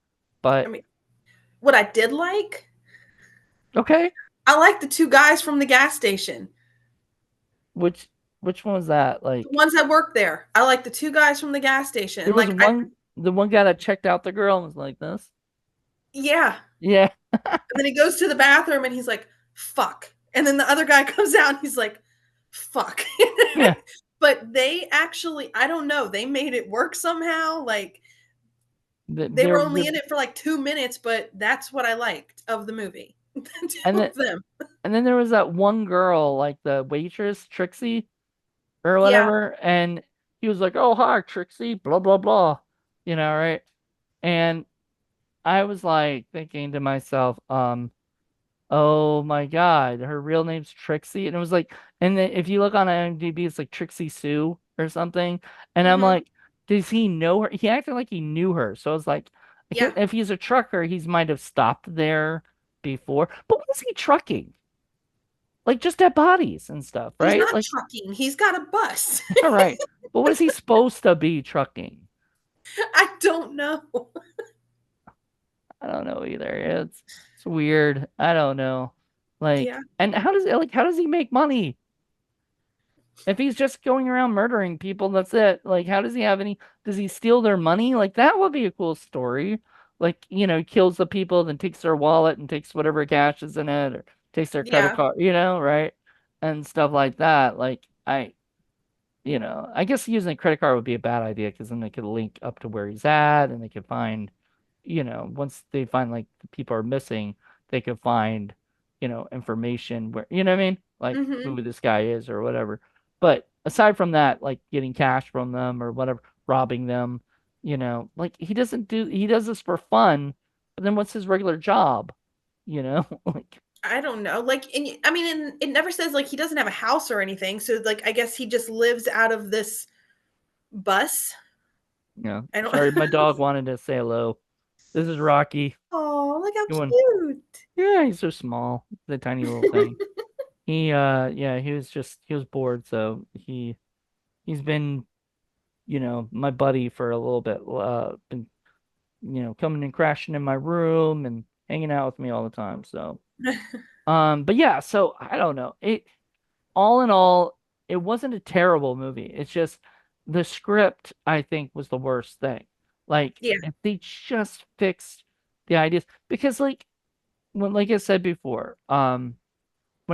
But mean, what I did like, okay, I like the two guys from the gas station, which which one was that? the Like ones that work there. I like the two guys from the gas station. there And was like, I, the one guy that checked out the girl and was like this. yeah. Yeah, And then he goes to the bathroom and he's like, fuck. And then the other guy comes out and he's like, fuck. yeah. But they actually, I don't know, they made it work somehow. Like they were They're only really, in it for like 2 minutes, but that's what I liked of the movie. The and two then of them. and then there was that one girl, like the waitress, Trixie or Yeah. whatever, and he was like, "Oh, hi, Trixie," blah blah blah, right? And I was like thinking to myself, oh my God, her real name's Trixie. And it was like, and then if you look on IMDb, it's like Trixie Sue or something. And I'm Hmm. like, does he know her? He acted like he knew her. So I was like, I guess Yeah. if he's a trucker, he's might have stopped there before. But what is he trucking? Like just dead bodies and stuff, He's right? not Like, trucking, he's got a bus. all right. But what is he supposed to be trucking? I don't know. I don't know either. It's weird. I don't know. Like, Yeah. and how does he make money? If he's just going around murdering people, that's it. Like, how does he have any? Does he steal their money? Like, that would be a cool story. Like, he kills the people, then takes their wallet and takes whatever cash is in it, or takes their credit Yeah. card, right? And stuff like that. Like, I guess using a credit card would be a bad idea because then they could link up to where he's at and they could find, once they find like the people are missing, they could find, information where, you know what I mean? Like Hmm. who this guy is or whatever. But aside from that, like getting cash from them or whatever, robbing them, like he does this for fun, but then what's his regular job? Like, I don't know. Like, and I mean, and it never says like he doesn't have a house or anything. So, like, I guess he just lives out of this bus. I don't. sorry, my dog wanted to say hello. This is Rocky. Oh, look how Going cute. Yeah, he's so small. The tiny little thing. Yeah, he was bored, so he's been, my buddy for a little bit. Been, coming and crashing in my room and hanging out with me all the time. So But yeah, so I don't know. It all in all, it wasn't a terrible movie. It's just the script, I think, was the worst thing. Like, Yeah. if they just fixed the ideas, because like I said before, when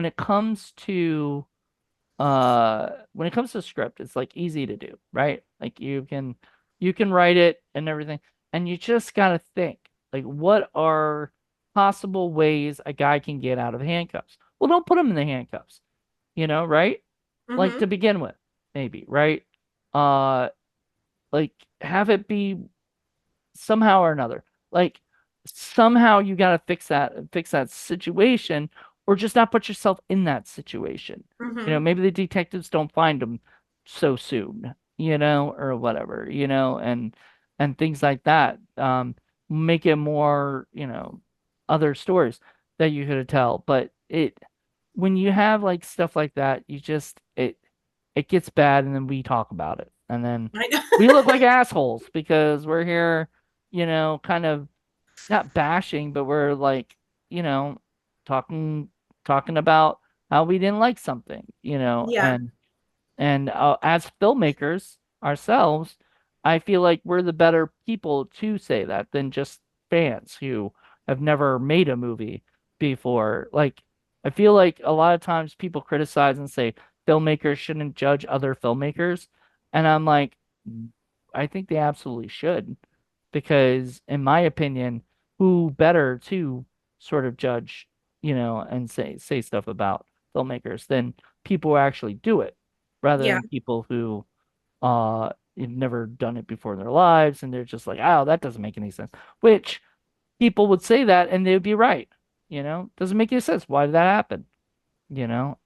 it comes to when it comes to script, it's like easy to do, right? Like you can write it and everything, and you just gotta think, like, what are possible ways a guy can get out of handcuffs? Well, don't put him in the handcuffs, right? Like, to Hmm. begin with, maybe, right? Uh, like, have it be somehow or another. Like, somehow you got to fix that situation, or just not put yourself in that situation. Hmm. Maybe the detectives don't find them so soon, or whatever, and things like that. Make it more, other stories that you could tell. But when you have like stuff like that, it gets bad, and then we talk about it, and then I know. we look like assholes because we're here, kind of not bashing, but we're like, you know, talking talking about how we didn't like something, Yeah. and as filmmakers ourselves, I feel like we're the better people to say that than just fans who have never made a movie before. Like, I feel like a lot of times people criticize and say filmmakers shouldn't judge other filmmakers. And I'm like, I think they absolutely should. Because, in my opinion, who better to sort of judge, and say stuff about filmmakers than people who actually do it, rather Yeah. than people who have never done it before in their lives, and they're just like, oh, that doesn't make any sense. Which people would say that and they would be right. Doesn't make any sense. Why did that happen? You know?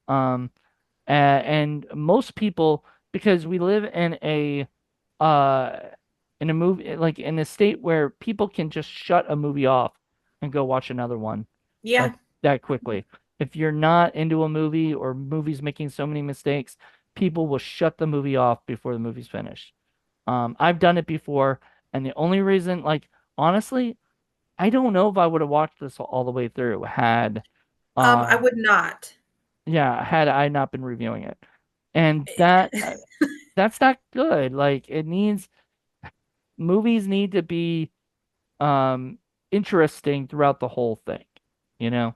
And most people, because we live uh in a movie, like in a state where people can just shut a movie off and go watch another one Yeah. like that quickly. If you're not into a movie, or movies making so many mistakes, people will shut the movie off before the movie's finished. I've done it before, and the only reason, like, honestly, I don't know if I would have watched this all the way through I um would not. yeah, had I not been reviewing it. And that's not good. Like, movies need to be um interesting throughout the whole thing, you know?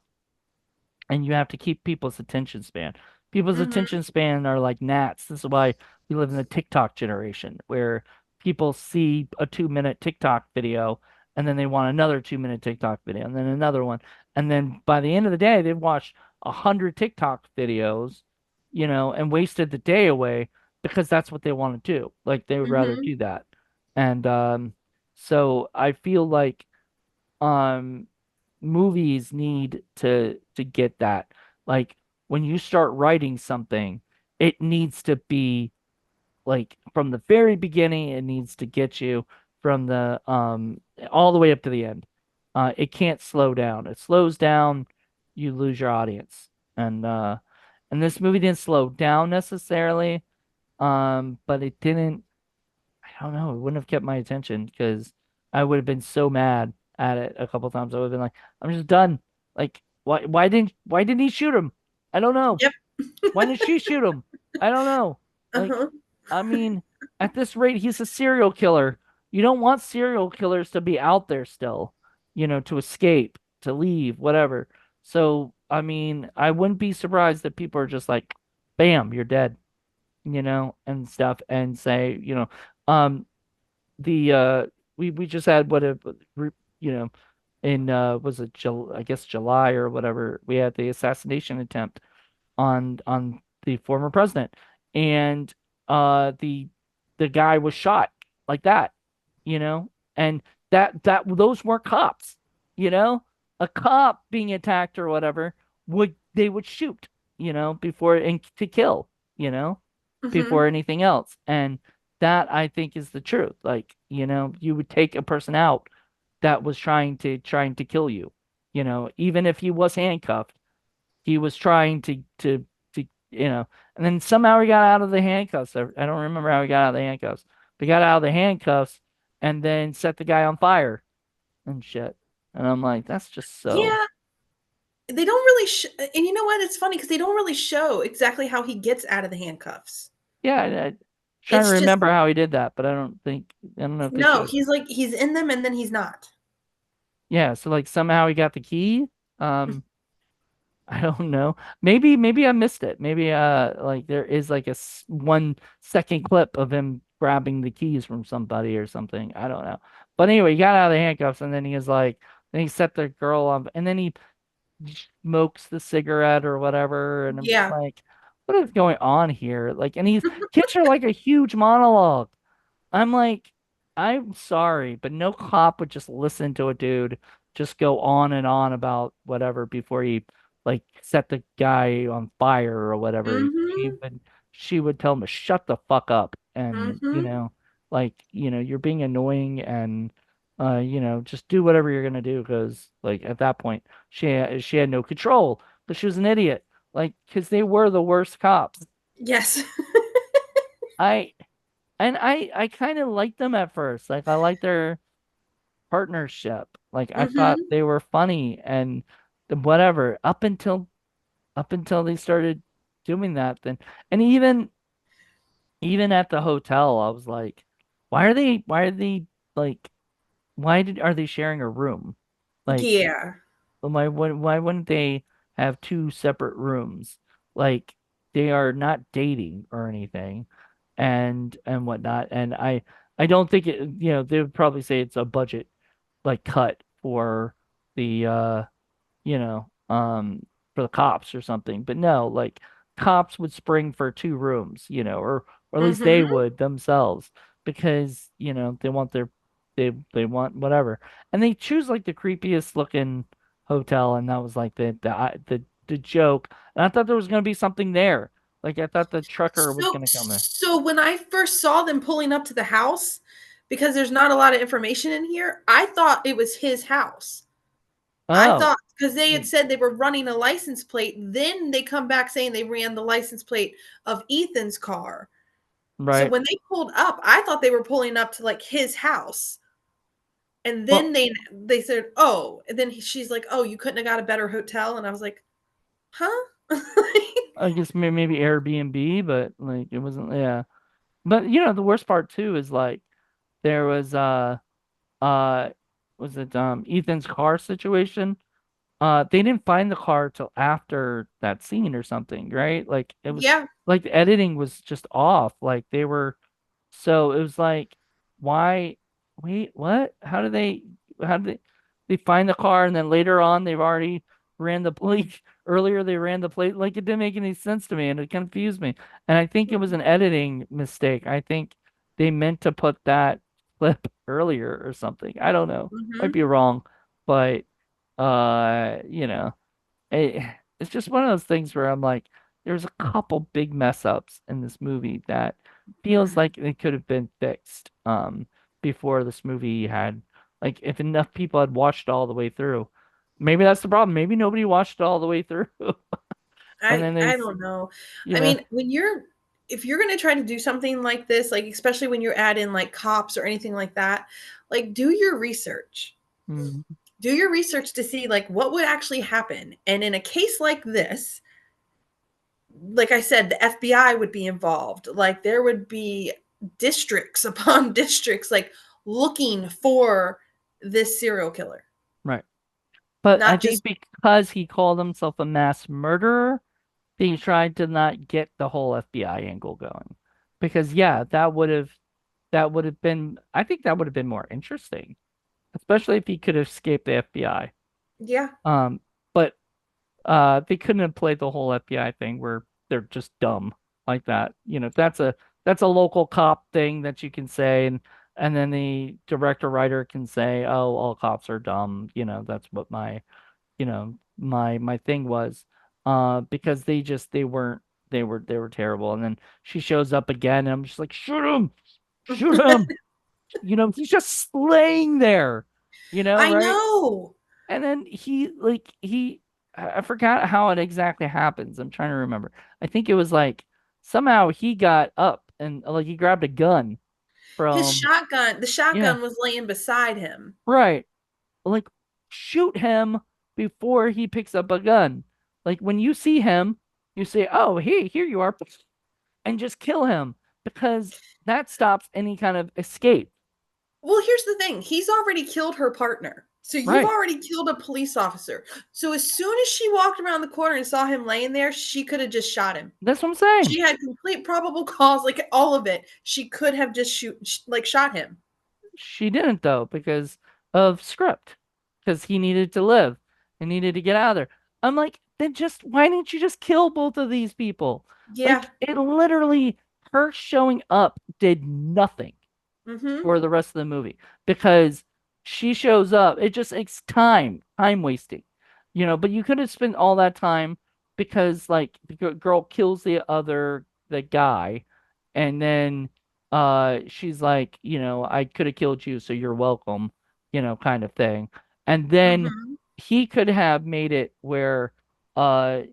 And you have to keep people's attention span. People's Hmm. attention span are like gnats. This is why we live in the TikTok generation, where people see a 2-minute TikTok video, and then they want another 2-minute TikTok video, and then another one. And then by the end of the day, they've watched 100 TikTok videos, and wasted the day away because that's what they want to do. Like, they would rather Hmm. do that. And so I feel like um movies need to get that. Like, when you start writing something, it needs to be like from the very beginning, it needs to get you from the all the way up to the end. It can't slow down. It slows down, you lose your audience. And this movie didn't slow down necessarily, but it didn't, I don't know. It wouldn't have kept my attention because I would have been so mad at it a couple times. I would have been like, I'm just done. Like, why didn't he shoot him? I don't know. Yep. Why didn't she shoot him? I don't know. Like, Uh-huh. I mean, at this rate, he's a serial killer. You don't want serial killers to be out there still, to escape, to leave, whatever. So, I mean, I wouldn't be surprised that people are just like, bam, you're dead, and stuff, and say, um, the we just had you know in was it I guess July or whatever, we had the assassination attempt on the former president, and the guy was shot like that, you know and that those weren't cops. A cop being attacked or whatever, they would shoot, before, and to kill, you know before Hmm. anything else. And that, I think, is the truth. Like, you would take a person out that was trying to kill you. Even if he was handcuffed, he was trying to and then somehow he got out of the handcuffs. I don't remember how he got out of the handcuffs. But he got out of the handcuffs and then set the guy on fire and shit. And I'm like, that's just so. Yeah. They don't really and you know what? It's funny because they don't really show exactly how he gets out of the handcuffs. Yeah, trying to It's just remember how he did that, but I don't know if they no, showed. he's like he's in them and then he's not. Yeah, so like somehow he got the key. Um, I don't know. Maybe I missed it. Maybe like there is like a 1 second clip of him grabbing the keys from somebody or something. I don't know. But anyway, he got out of the handcuffs and then he was like, then he set the girl on, and then he smokes the cigarette or whatever, and I'm just Yeah. like, what is going on here? Like, and he's gives her like a huge monologue. I'm like, I'm sorry, but no cop would just listen to a dude just go on and on about whatever before he like set the guy on fire or whatever. Mhm. She would tell him to shut the fuck up and Mhm. like, you're being annoying and just do whatever you're gonna do because like at that point she had no control, but she was an idiot. Like, because they were the worst cops. Yes. I I kind of liked them at first. Like I liked their partnership. Like I thought Mhm. they were funny and whatever up until they started doing that then. And even at the hotel I was like, why are they like are they sharing a room? Like Yeah. why wouldn't they have two separate rooms? Like they are not dating or anything and whatnot. And I don't think they would probably say it's a budget like cut for the you know, for the cops or something. But no, like cops would spring for 2 rooms, or at least they Mhm. would themselves because, they want they want whatever. And they choose like the creepiest looking hotel, and that was like the joke. And I thought there was gonna be something there. Like I thought the trucker was So gonna come there. so when I first saw them pulling up to the house, because there's not a lot of information in here, I thought it was his house. I Oh, thought because they had mm, said they were running a license plate, then they come back saying they ran the license plate of Ethan's car. So right. when they pulled up, I thought they were pulling up to, like, his house, and then Well, they said, "Oh," and then she's like, "Oh, you couldn't have got a better hotel?" And I was like, "Huh?" I guess maybe Airbnb, but like it wasn't. Yeah. But the worst part too is like there uh was it Ethan's car situation? They didn't find the car till after that scene or something, right? Like it was Yeah. like the editing was just off. Like they were so it was like why wait, what? How did they find the car and then later on they've already ran the plate earlier they ran the plate like it didn't make any sense to me and it confused me. And I think it was an editing mistake. I think they meant to put that clip earlier or something. I don't know. Might Mhm. be wrong, but it's just one of those things where I'm like, there's a couple big mess ups in this movie that feels like they could have been fixed before this movie had like if enough people had watched it all the way through. Maybe that's the problem. Maybe nobody watched it all the way through. And then I don't know. you I know, mean, when you're if you're gonna try to do something like this, like, especially when you're adding, like, cops or anything like that, like, do your research. mm, Do your research to see, like, what would actually happen, and in a case like this, like I said, the FBI would be involved, like, there would be districts upon districts, like, looking for this serial killer, right. But I not think just because he called himself a mass murderer, they tried to not get the whole FBI angle going. Because yeah, that would have been I think that would have been more interesting, especially if he could have escaped the FBI. yeah, Um, but they couldn't have played the whole FBI thing where they're just dumb like that. That's a local cop thing that you can say and then the director writer can say, "Oh, all cops are dumb." That's what my thing was. Because they weren't they were terrible. And then she shows up again and I'm just like, "Shoot him. Shoot him." He's just laying there, I right? know. And then I forgot how it exactly happens. I'm trying to remember. I think it was like somehow he got up and like he grabbed a gun from, The yeah, shotgun was laying beside him. right. Like shoot him. before he picks up a gun. Like when you see him, you say, "Oh, hey, here you are," and just kill him because that stops any kind of escape. Well, here's the thing. He's already killed her partner. So you've Right. already killed a police officer. So as soon as she walked around the corner and saw him laying there, she could have just shot him. That's what I'm saying. She had complete probable cause, like all of it. She could have just like shot him. She didn't though because of script, because he needed to live and needed to get out of there. I'm like, then just why didn't you just kill both of these people? Yeah. Like it literally, her showing up did nothing Mm-hmm. for the rest of the movie because she shows up. It just it's time wasting, But you could have spent all that time because like the girl kills the guy, and then she's like, I could have killed you, so you're welcome, kind of thing. And then Mm-hmm. he could have made it where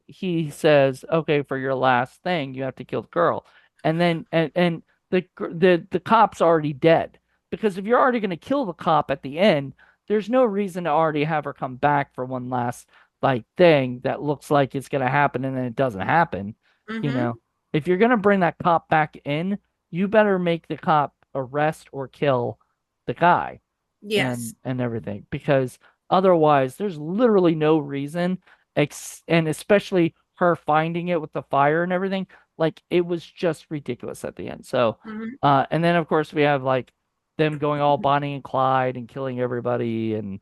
he says, okay, for your last thing, you have to kill the girl. And then and the cop's already dead. Because if you're already going to kill the cop at the end, there's no reason to already have her come back for one last like thing that looks like it's going to happen and then it doesn't happen. You Mm-hmm. know, if you're going to bring that cop back in, you better make the cop arrest or kill the guy Yes. and everything because otherwise there's literally no reason and especially her finding it with the fire and everything, like it was just ridiculous at the end. So Mm-hmm. and then of course we have like them going all Bonnie and Clyde and killing everybody and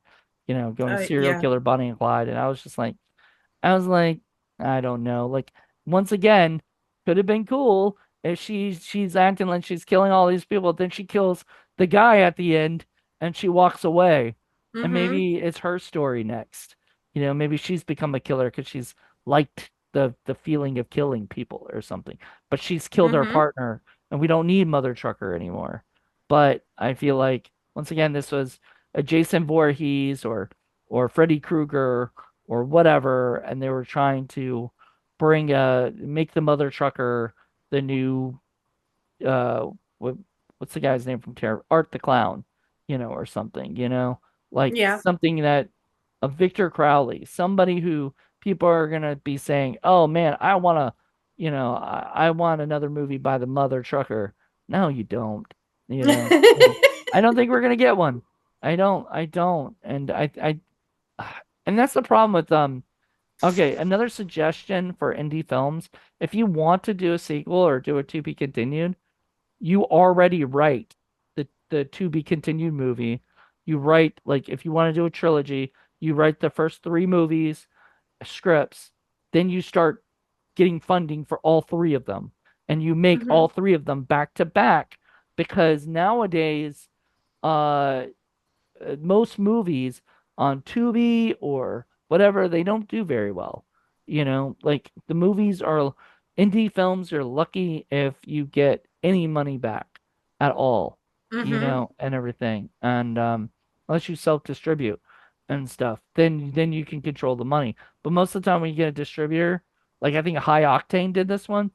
going serial Yeah. killer Bonnie and Clyde, and I was like, I don't know. Like once again, could have been cool if she's acting like she's killing all these people, then she kills the guy at the end and she walks away. And Mm-hmm. maybe it's her story next. Maybe she's become a killer because she's liked the feeling of killing people or something. But she's killed her Mm-hmm. partner and we don't need Mother Trucker anymore. But I feel like once again this was a Jason Voorhees or Freddy Krueger or whatever, and they were trying to make the Mother Trucker the new uh what what's the guy's name from Terror Art the Clown, or something, like Yeah. something that a Victor Crowley, somebody who people are gonna be saying, oh man, I want another movie by the Mother Trucker. No, you don't, and I don't think we're gonna get one. I don't, and and that's the problem with Okay, another suggestion for indie films. If you want to do a sequel or do a to be continued, you already write the to be continued movie. You write like if you want to do a trilogy, you write the first three movies, scripts, then you start getting funding for all three of them. And you make all Mm-hmm. three of them back to back because nowadays uh most movies on Tubi or whatever, they don't do very well. Like the movies are indie films are lucky if you get any money back at all, Mm-hmm. and everything. And unless you self-distribute and stuff, then you can control the money. But most of the time when you get a distributor, like I think High Octane did this one,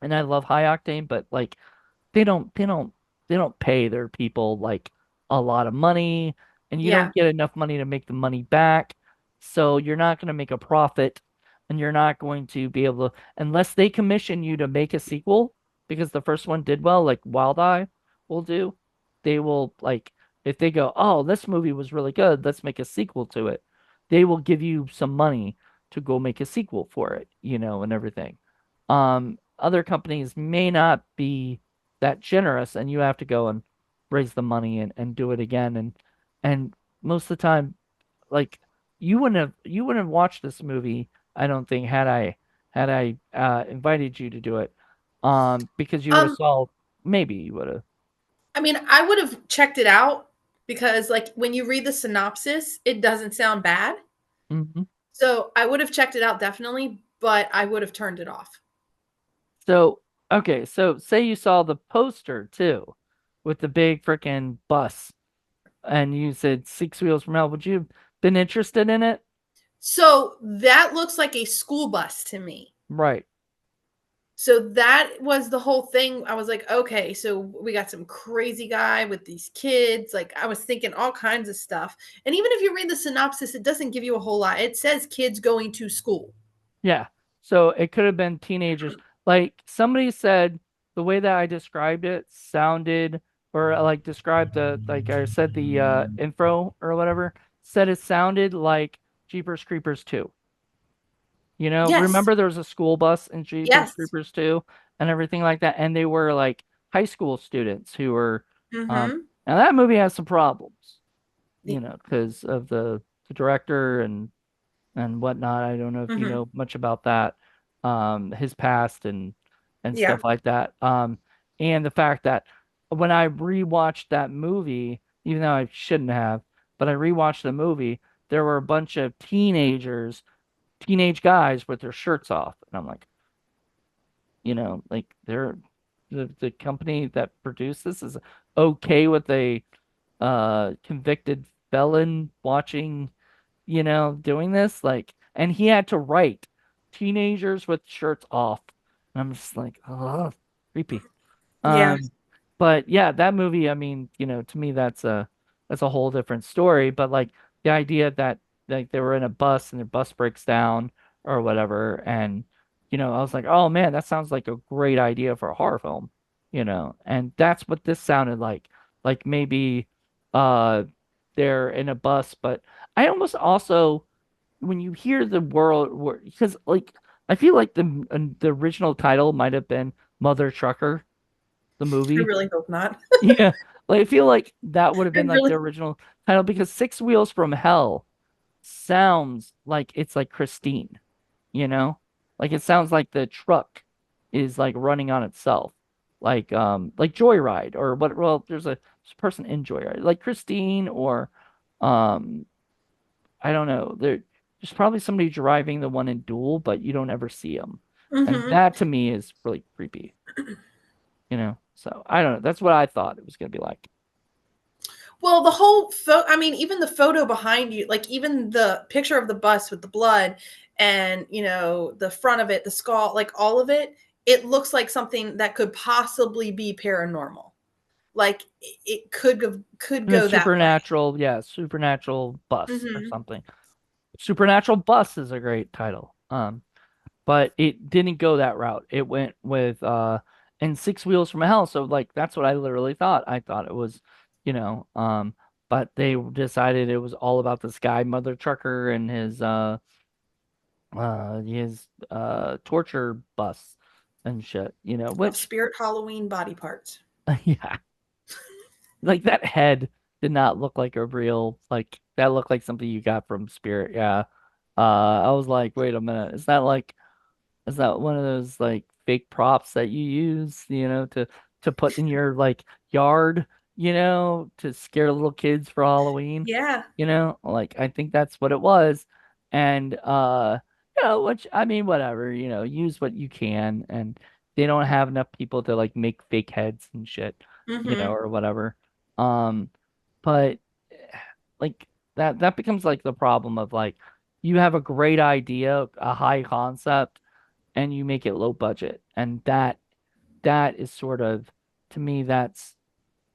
and I love High Octane, but like they don't they don't they don't pay their people like a lot of money, and you Yeah. don't get enough money to make the money back, so you're not going to make a profit, and you're not going to be able to unless they commission you to make a sequel because the first one did well, like Wild Eye will do. They will like if they go, oh, this movie was really good, let's make a sequel to it. They will give you some money to go make a sequel for it, and everything. Other companies may not be that generous, and you have to go and raise the money and do it again. And most of the time, like you wouldn't have watched this movie, I don't think, had I invited you to do it. Because you would have Um, saw maybe you would have. I mean, I would have checked it out because, like, when you read the synopsis, it doesn't sound bad. Hmm. So I would have checked it out definitely, but I would have turned it off. So okay, so say you saw the poster too, with the big freaking bus, and you said Six Wheels from Hell. Would you have been interested in it? So that looks like a school bus to me. Right. So that was the whole thing. I was like, okay, so we got some crazy guy with these kids. Like, I was thinking all kinds of stuff. And even if you read the synopsis, it doesn't give you a whole lot. It says kids going to school. Yeah. So it could have been teenagers. Like somebody said, the way that I described it sounded, or like described the, like I said, the intro or whatever, said it sounded like Jeepers Creepers 2. You know, Yes. remember there was a school bus in Jeepers Yes. Creepers 2 and everything like that, and they were like high school students who were, Mm-hmm. now that movie has some problems, you The, know, because of the director and whatnot. I don't know if you mm-hmm. know much about that, his past and Yeah. stuff like that. And the fact that when I rewatched that movie, even though I shouldn't have, but I rewatched the movie, there were a bunch of teenage guys with their shirts off, and I'm like, you know, like they're the company that produced this is okay with a convicted felon watching, you know, doing this. Like, and he had to write teenagers with shirts off. And I'm just like, oh, creepy. Yeah. Um, but yeah, that movie, I mean, you know, to me that's a whole different story. But like the idea that like they were in a bus and their bus breaks down or whatever, and you know, I was like, oh man, that sounds like a great idea for a horror film, you know, and that's what this sounded like. Like maybe uh they're in a bus, but I almost also when you hear the world because like I feel like the original title might have been Mother Trucker, the I movie. really hope not. Yeah. Like I feel like that would have I been like the really, original title because Six Wheels from Hell sounds like it's like Christine, you know? Like it sounds like the truck is like running on itself. Like Joyride or what well there's a person in Joyride. Like Christine or um I don't know. There's probably somebody driving the one in Duel, but you don't ever see them. And mm-hmm. that to me is really creepy, you know? So I don't know. That's what I thought it was gonna be like. Well, the whole I mean, even the photo behind you, like even the picture of the bus with the blood and, the front of it, the skull, like all of it, it looks like something that could possibly be paranormal. Like it could And a go that way. supernatural, yeah, supernatural bus or Mhm. something. Supernatural Bus is a great title. But it didn't go that route. It went with and Six Wheels from Hell. So like that's what I literally thought. I thought it was, you know, but they decided it was all about this guy, Mother Trucker, and his torture bus and shit, you know, Of which spirit Halloween body parts. yeah, like that head did not look like a real like that looked like something you got from Spirit. Yeah. I was like, wait a minute, is that one of those like fake props that you use, you know, to put in your like yard, you know, to scare little kids for Halloween, Yeah. you know? Like I think that's what it was. And you know, which I mean whatever, you know, use what you can and they don't have enough people to like make fake heads and shit, you know, Mhm. or whatever. Um but like that becomes like the problem of like you have a great idea, a high concept and you make it low budget. And that is sort of to me that's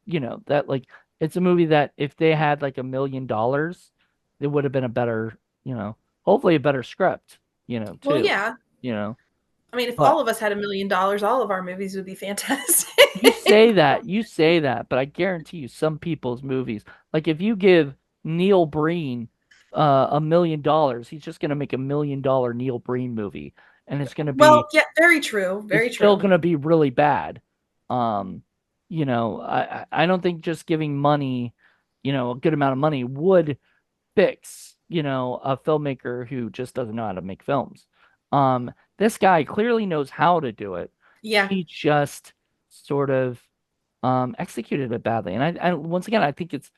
you know that like it's a movie that if they had like $1 million, it would have been a better, you know, hopefully a better script, you know, Well, too, yeah. you know. I mean, if But all of us had $1 million, all of our movies would be fantastic. you say that, but I guarantee you some people's movies, like if you give Neil Breen $1 million, he's just gonna make $1 million Neil Breen movie. And it's gonna Well, be yeah, very true. it's Very still true. going to be really bad. Um, you know, I don't think just giving money, you know, a good amount of money would fix, you know, a filmmaker who just doesn't know how to make films. This guy clearly knows how to do it. Yeah. He just sort of executed it badly. And I once again I think it's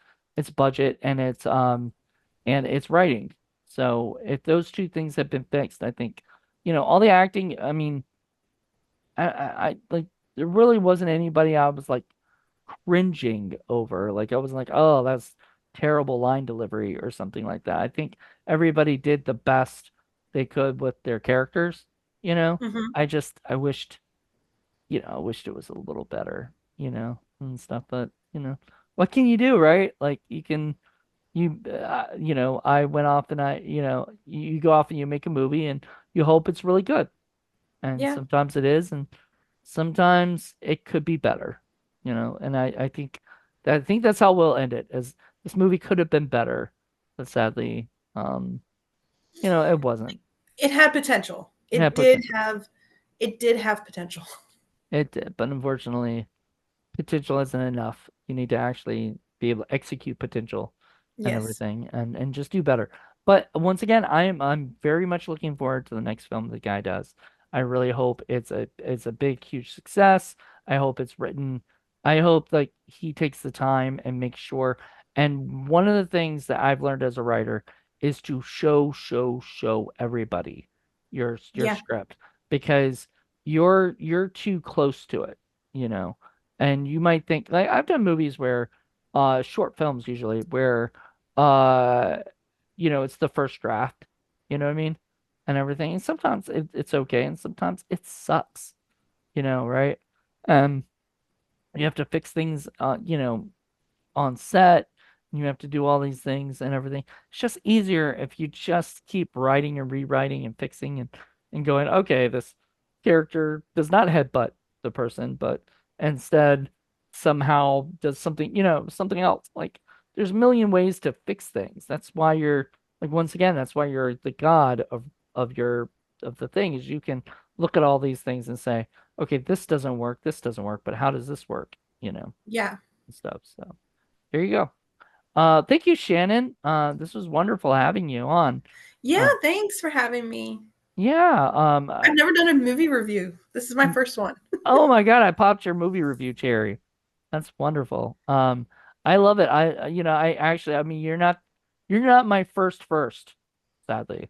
budget and it's writing. So if those two things have been fixed, I think, you know, all the acting, I mean, I like there really wasn't anybody I was like cringing over. Like I was like, oh, that's terrible line delivery or something like that. I think everybody did the best they could with their characters, you know. Mhm. I wished. I wished it was a little better, and stuff. But what can you do, right? Like I went off and you go off and you make a movie and you hope it's really good. And Yeah. sometimes it is, and sometimes it could be better, And I think that's how we'll end it. As this movie could have been better, but sadly, um, it wasn't. It had potential. It had It did potential. have it did have potential. It did, but unfortunately, potential isn't enough. You need to actually be able to execute potential and Yes. everything and just do better. But once again, I'm very much looking forward to the next film the guy does. I really hope it's a big, huge success. I hope it's written. I hope like he takes the time and makes sure. And one of the things that I've learned as a writer is to show everybody your Yeah. script because you're too close to it, you know and you might think like I've done movies where short films usually where uh it's the first draft, you know what I mean? And everything. And sometimes it's okay and sometimes it sucks, right? Um you have to fix things on set. You have to do all these things and everything. It's just easier if you just keep writing and rewriting and fixing and going, okay, this character does not headbutt the person, but instead somehow does something, something else. Like there's a million ways to fix things. That's why you're like once again, that's why you're the god of your of the thing is you can look at all these things and say, okay, this doesn't work, but how does this work? Yeah. And stuff. So there you go. Thank you, Shannon. This was wonderful having you on. Yeah, Uh, thanks for having me. yeah. I've never done a movie review. This is my first one. Oh my God, I popped your movie review cherry. That's wonderful. I love it. I actually, I mean, you're not my first, sadly.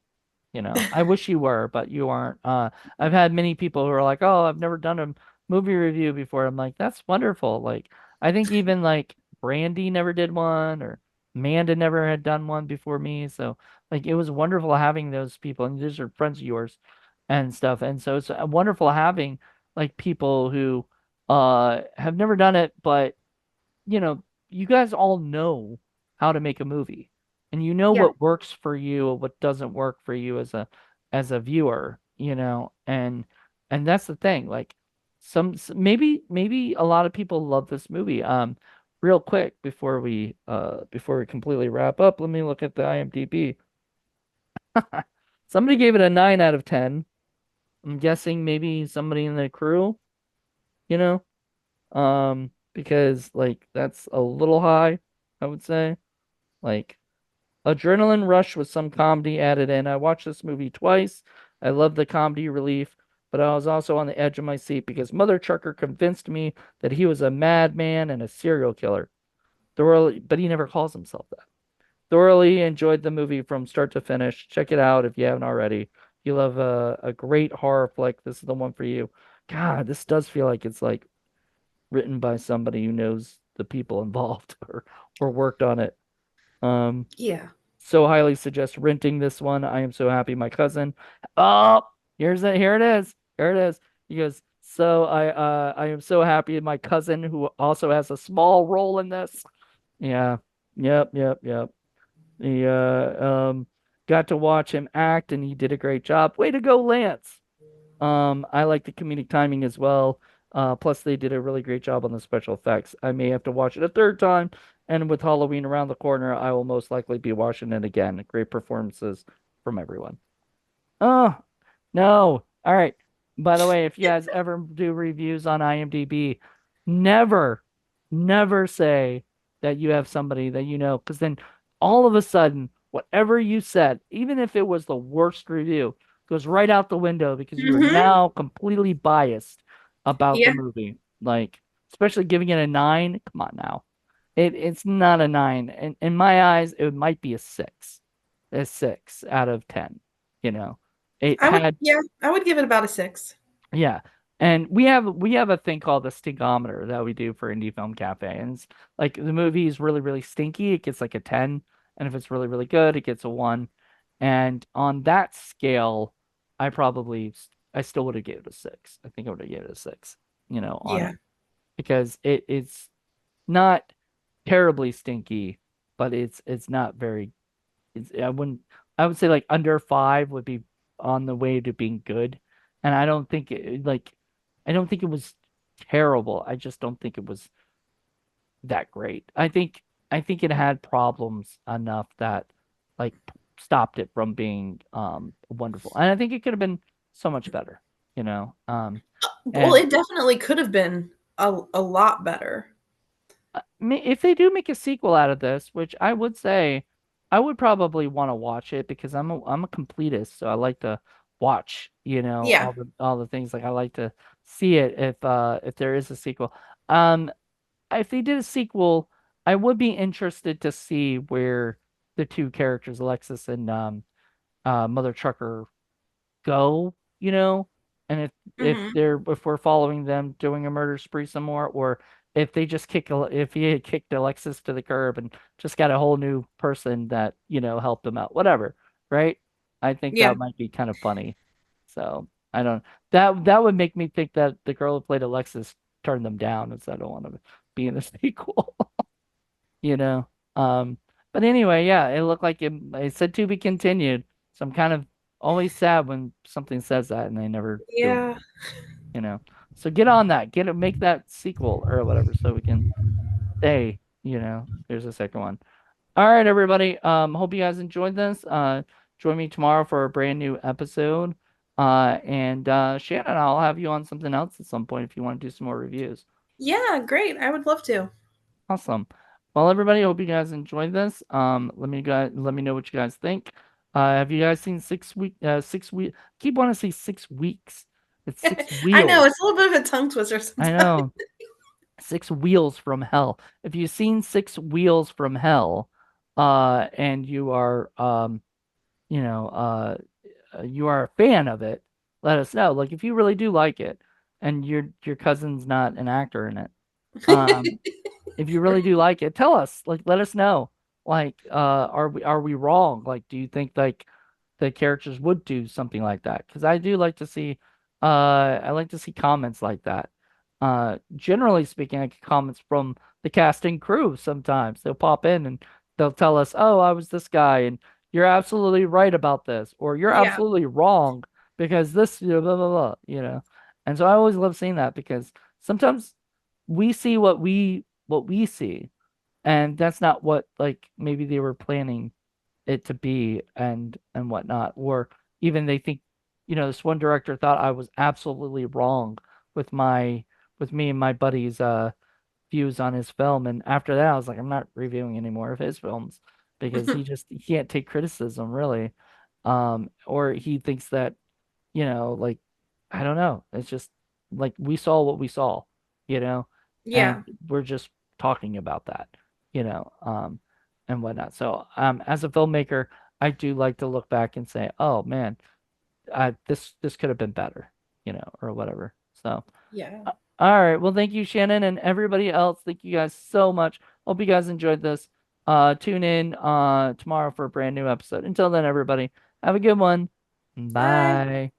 I wish you were, but you aren't. I've had many people who are like, "Oh, I've never done a movie review before." I'm like, "That's wonderful." Like, I think even like Brandy never did one, or Amanda never had done one before me. So, like, it was wonderful having those people, and these are friends of yours and stuff. And so it's wonderful having like people who have never done it, but you guys all know how to make a movie and you know Yeah. what works for you or what doesn't work for you as a viewer, and that's the thing. Like maybe a lot of people love this movie. Real quick before we completely wrap up, let me look at the IMDb. Somebody gave it a 9 out of 10. I'm guessing maybe somebody in the crew, you know, because like that's a little high, I would say. Like adrenaline rush with some comedy added in. I watched this movie twice. I love the comedy relief, but I was also on the edge of my seat because Mother Trucker convinced me that he was a madman and a serial killer. Thoroughly, but he never calls himself that. Thoroughly enjoyed the movie from start to finish. Check it out if you haven't already. If you love a great horror flick, this is the one for you. God, this does feel like it's like written by somebody who knows the people involved or worked on it. Um, Yeah. so highly suggest renting this one. I am so happy my cousin. Oh, here's it. Here it is. Here it is. He goes, so I am so happy my cousin who also has a small role in this. Yeah. Yep. He got to watch him act and he did a great job. Way to go, Lance. I like the comedic timing as well. Plus, they did a really great job on the special effects. I may have to watch it a third time, and with Halloween around the corner, I will most likely be watching it again. Great performances from everyone. Oh, no. All right. By the way, if you guys ever do reviews on IMDb, never, never say that you have somebody that you know, because then all of a sudden, whatever you said, even if it was the worst review, goes right out the window because you are Mm-hmm. now completely biased about the Yeah. movie. Like, especially giving it a 9. Come on now. It's not a 9. In my eyes, it might be a 6 out of 10, you know. It I would, had, yeah, I would give it about a 6. yeah. And we have a thing called the stinkometer that we do for Indie Film Cafe. And it's like the movie is really, really stinky, it gets like a 10. And if it's really, really good, it gets a 1. And on that scale, I still would have gave it a 6. I think I would have given it a 6. on Yeah. it because it's not terribly stinky, but it's not very. I would say like under five would be on the way to being good, and I don't think it was terrible. I just don't think it was that great. I think it had problems enough that like stopped it from being wonderful. And I think it could have been so much better, you know. Well, And it definitely could have been a lot better. if they do make a sequel out of this, which I would say I would probably want to watch it because I'm a completist, so I like to watch, Yeah. all the things like I like to see it if there is a sequel. If they did a sequel, I would be interested to see where the two characters, Alexis and Mother Trucker, go, and Mhm. if we're following them doing a murder spree some more, or if they just if he had kicked Alexis to the curb and just got a whole new person that, helped him out, whatever, right? I think Yeah. that might be kind of funny. So I don't that would make me think that the girl who played Alexis turned them down and said I don't want to be in the sequel, you know. Um, but anyway, yeah, it looked like it said to be continued. So I'm kind of always sad when something says that and they never do Yeah. anything, you know. So get on that, make that sequel or whatever, so we can say, there's a second one. All right, everybody. Hope you guys enjoyed this. Join me tomorrow for a brand new episode. And Shannon, I'll have you on something else at some point if you want to do some more reviews. Yeah, great. I would love to. Awesome. Well, everybody, hope you guys enjoyed this. Let me know what you guys think. Have you guys seen 6 week? Keep wanting to say 6 weeks. It's six I know wheels. it's a little bit of a tongue twister I sometimes. know. Six wheels from hell. If you've seen Six Wheels from Hell, and you are you know, you are a fan of it, let us know. Like if you really do like it, and your cousin's not an actor in it. Um, if you really do like it, tell us. Like, let us know. Like, are we wrong? Like, do you think like the characters would do something like that? Because I do like to see, I like to see comments like that. Generally speaking, I get comments from the cast and crew. Sometimes they'll pop in and they'll tell us, "Oh, I was this guy, and you're absolutely right about this," or "You're Yeah. absolutely wrong because this, blah blah blah." And so I always love seeing that because sometimes we see what we see, and that's not what like maybe they were planning it to be and whatnot, or even they think, this one director thought I was absolutely wrong with with me and my buddy's views on his film, and after that I was like, I'm not reviewing any more of his films because he can't take criticism really, or he thinks that, like, I don't know. It's just like we saw what we saw, you know, and Yeah. we're just talking about that, you know, um, and whatnot. So, as a filmmaker, I do like to look back and say, oh man, this could have been better, or whatever. So, Yeah. all right. Well, thank you, Shannon, and everybody else. Thank you guys so much. Hope you guys enjoyed this. Tune in tomorrow for a brand new episode. Until then, everybody, have a good one. Bye. Bye.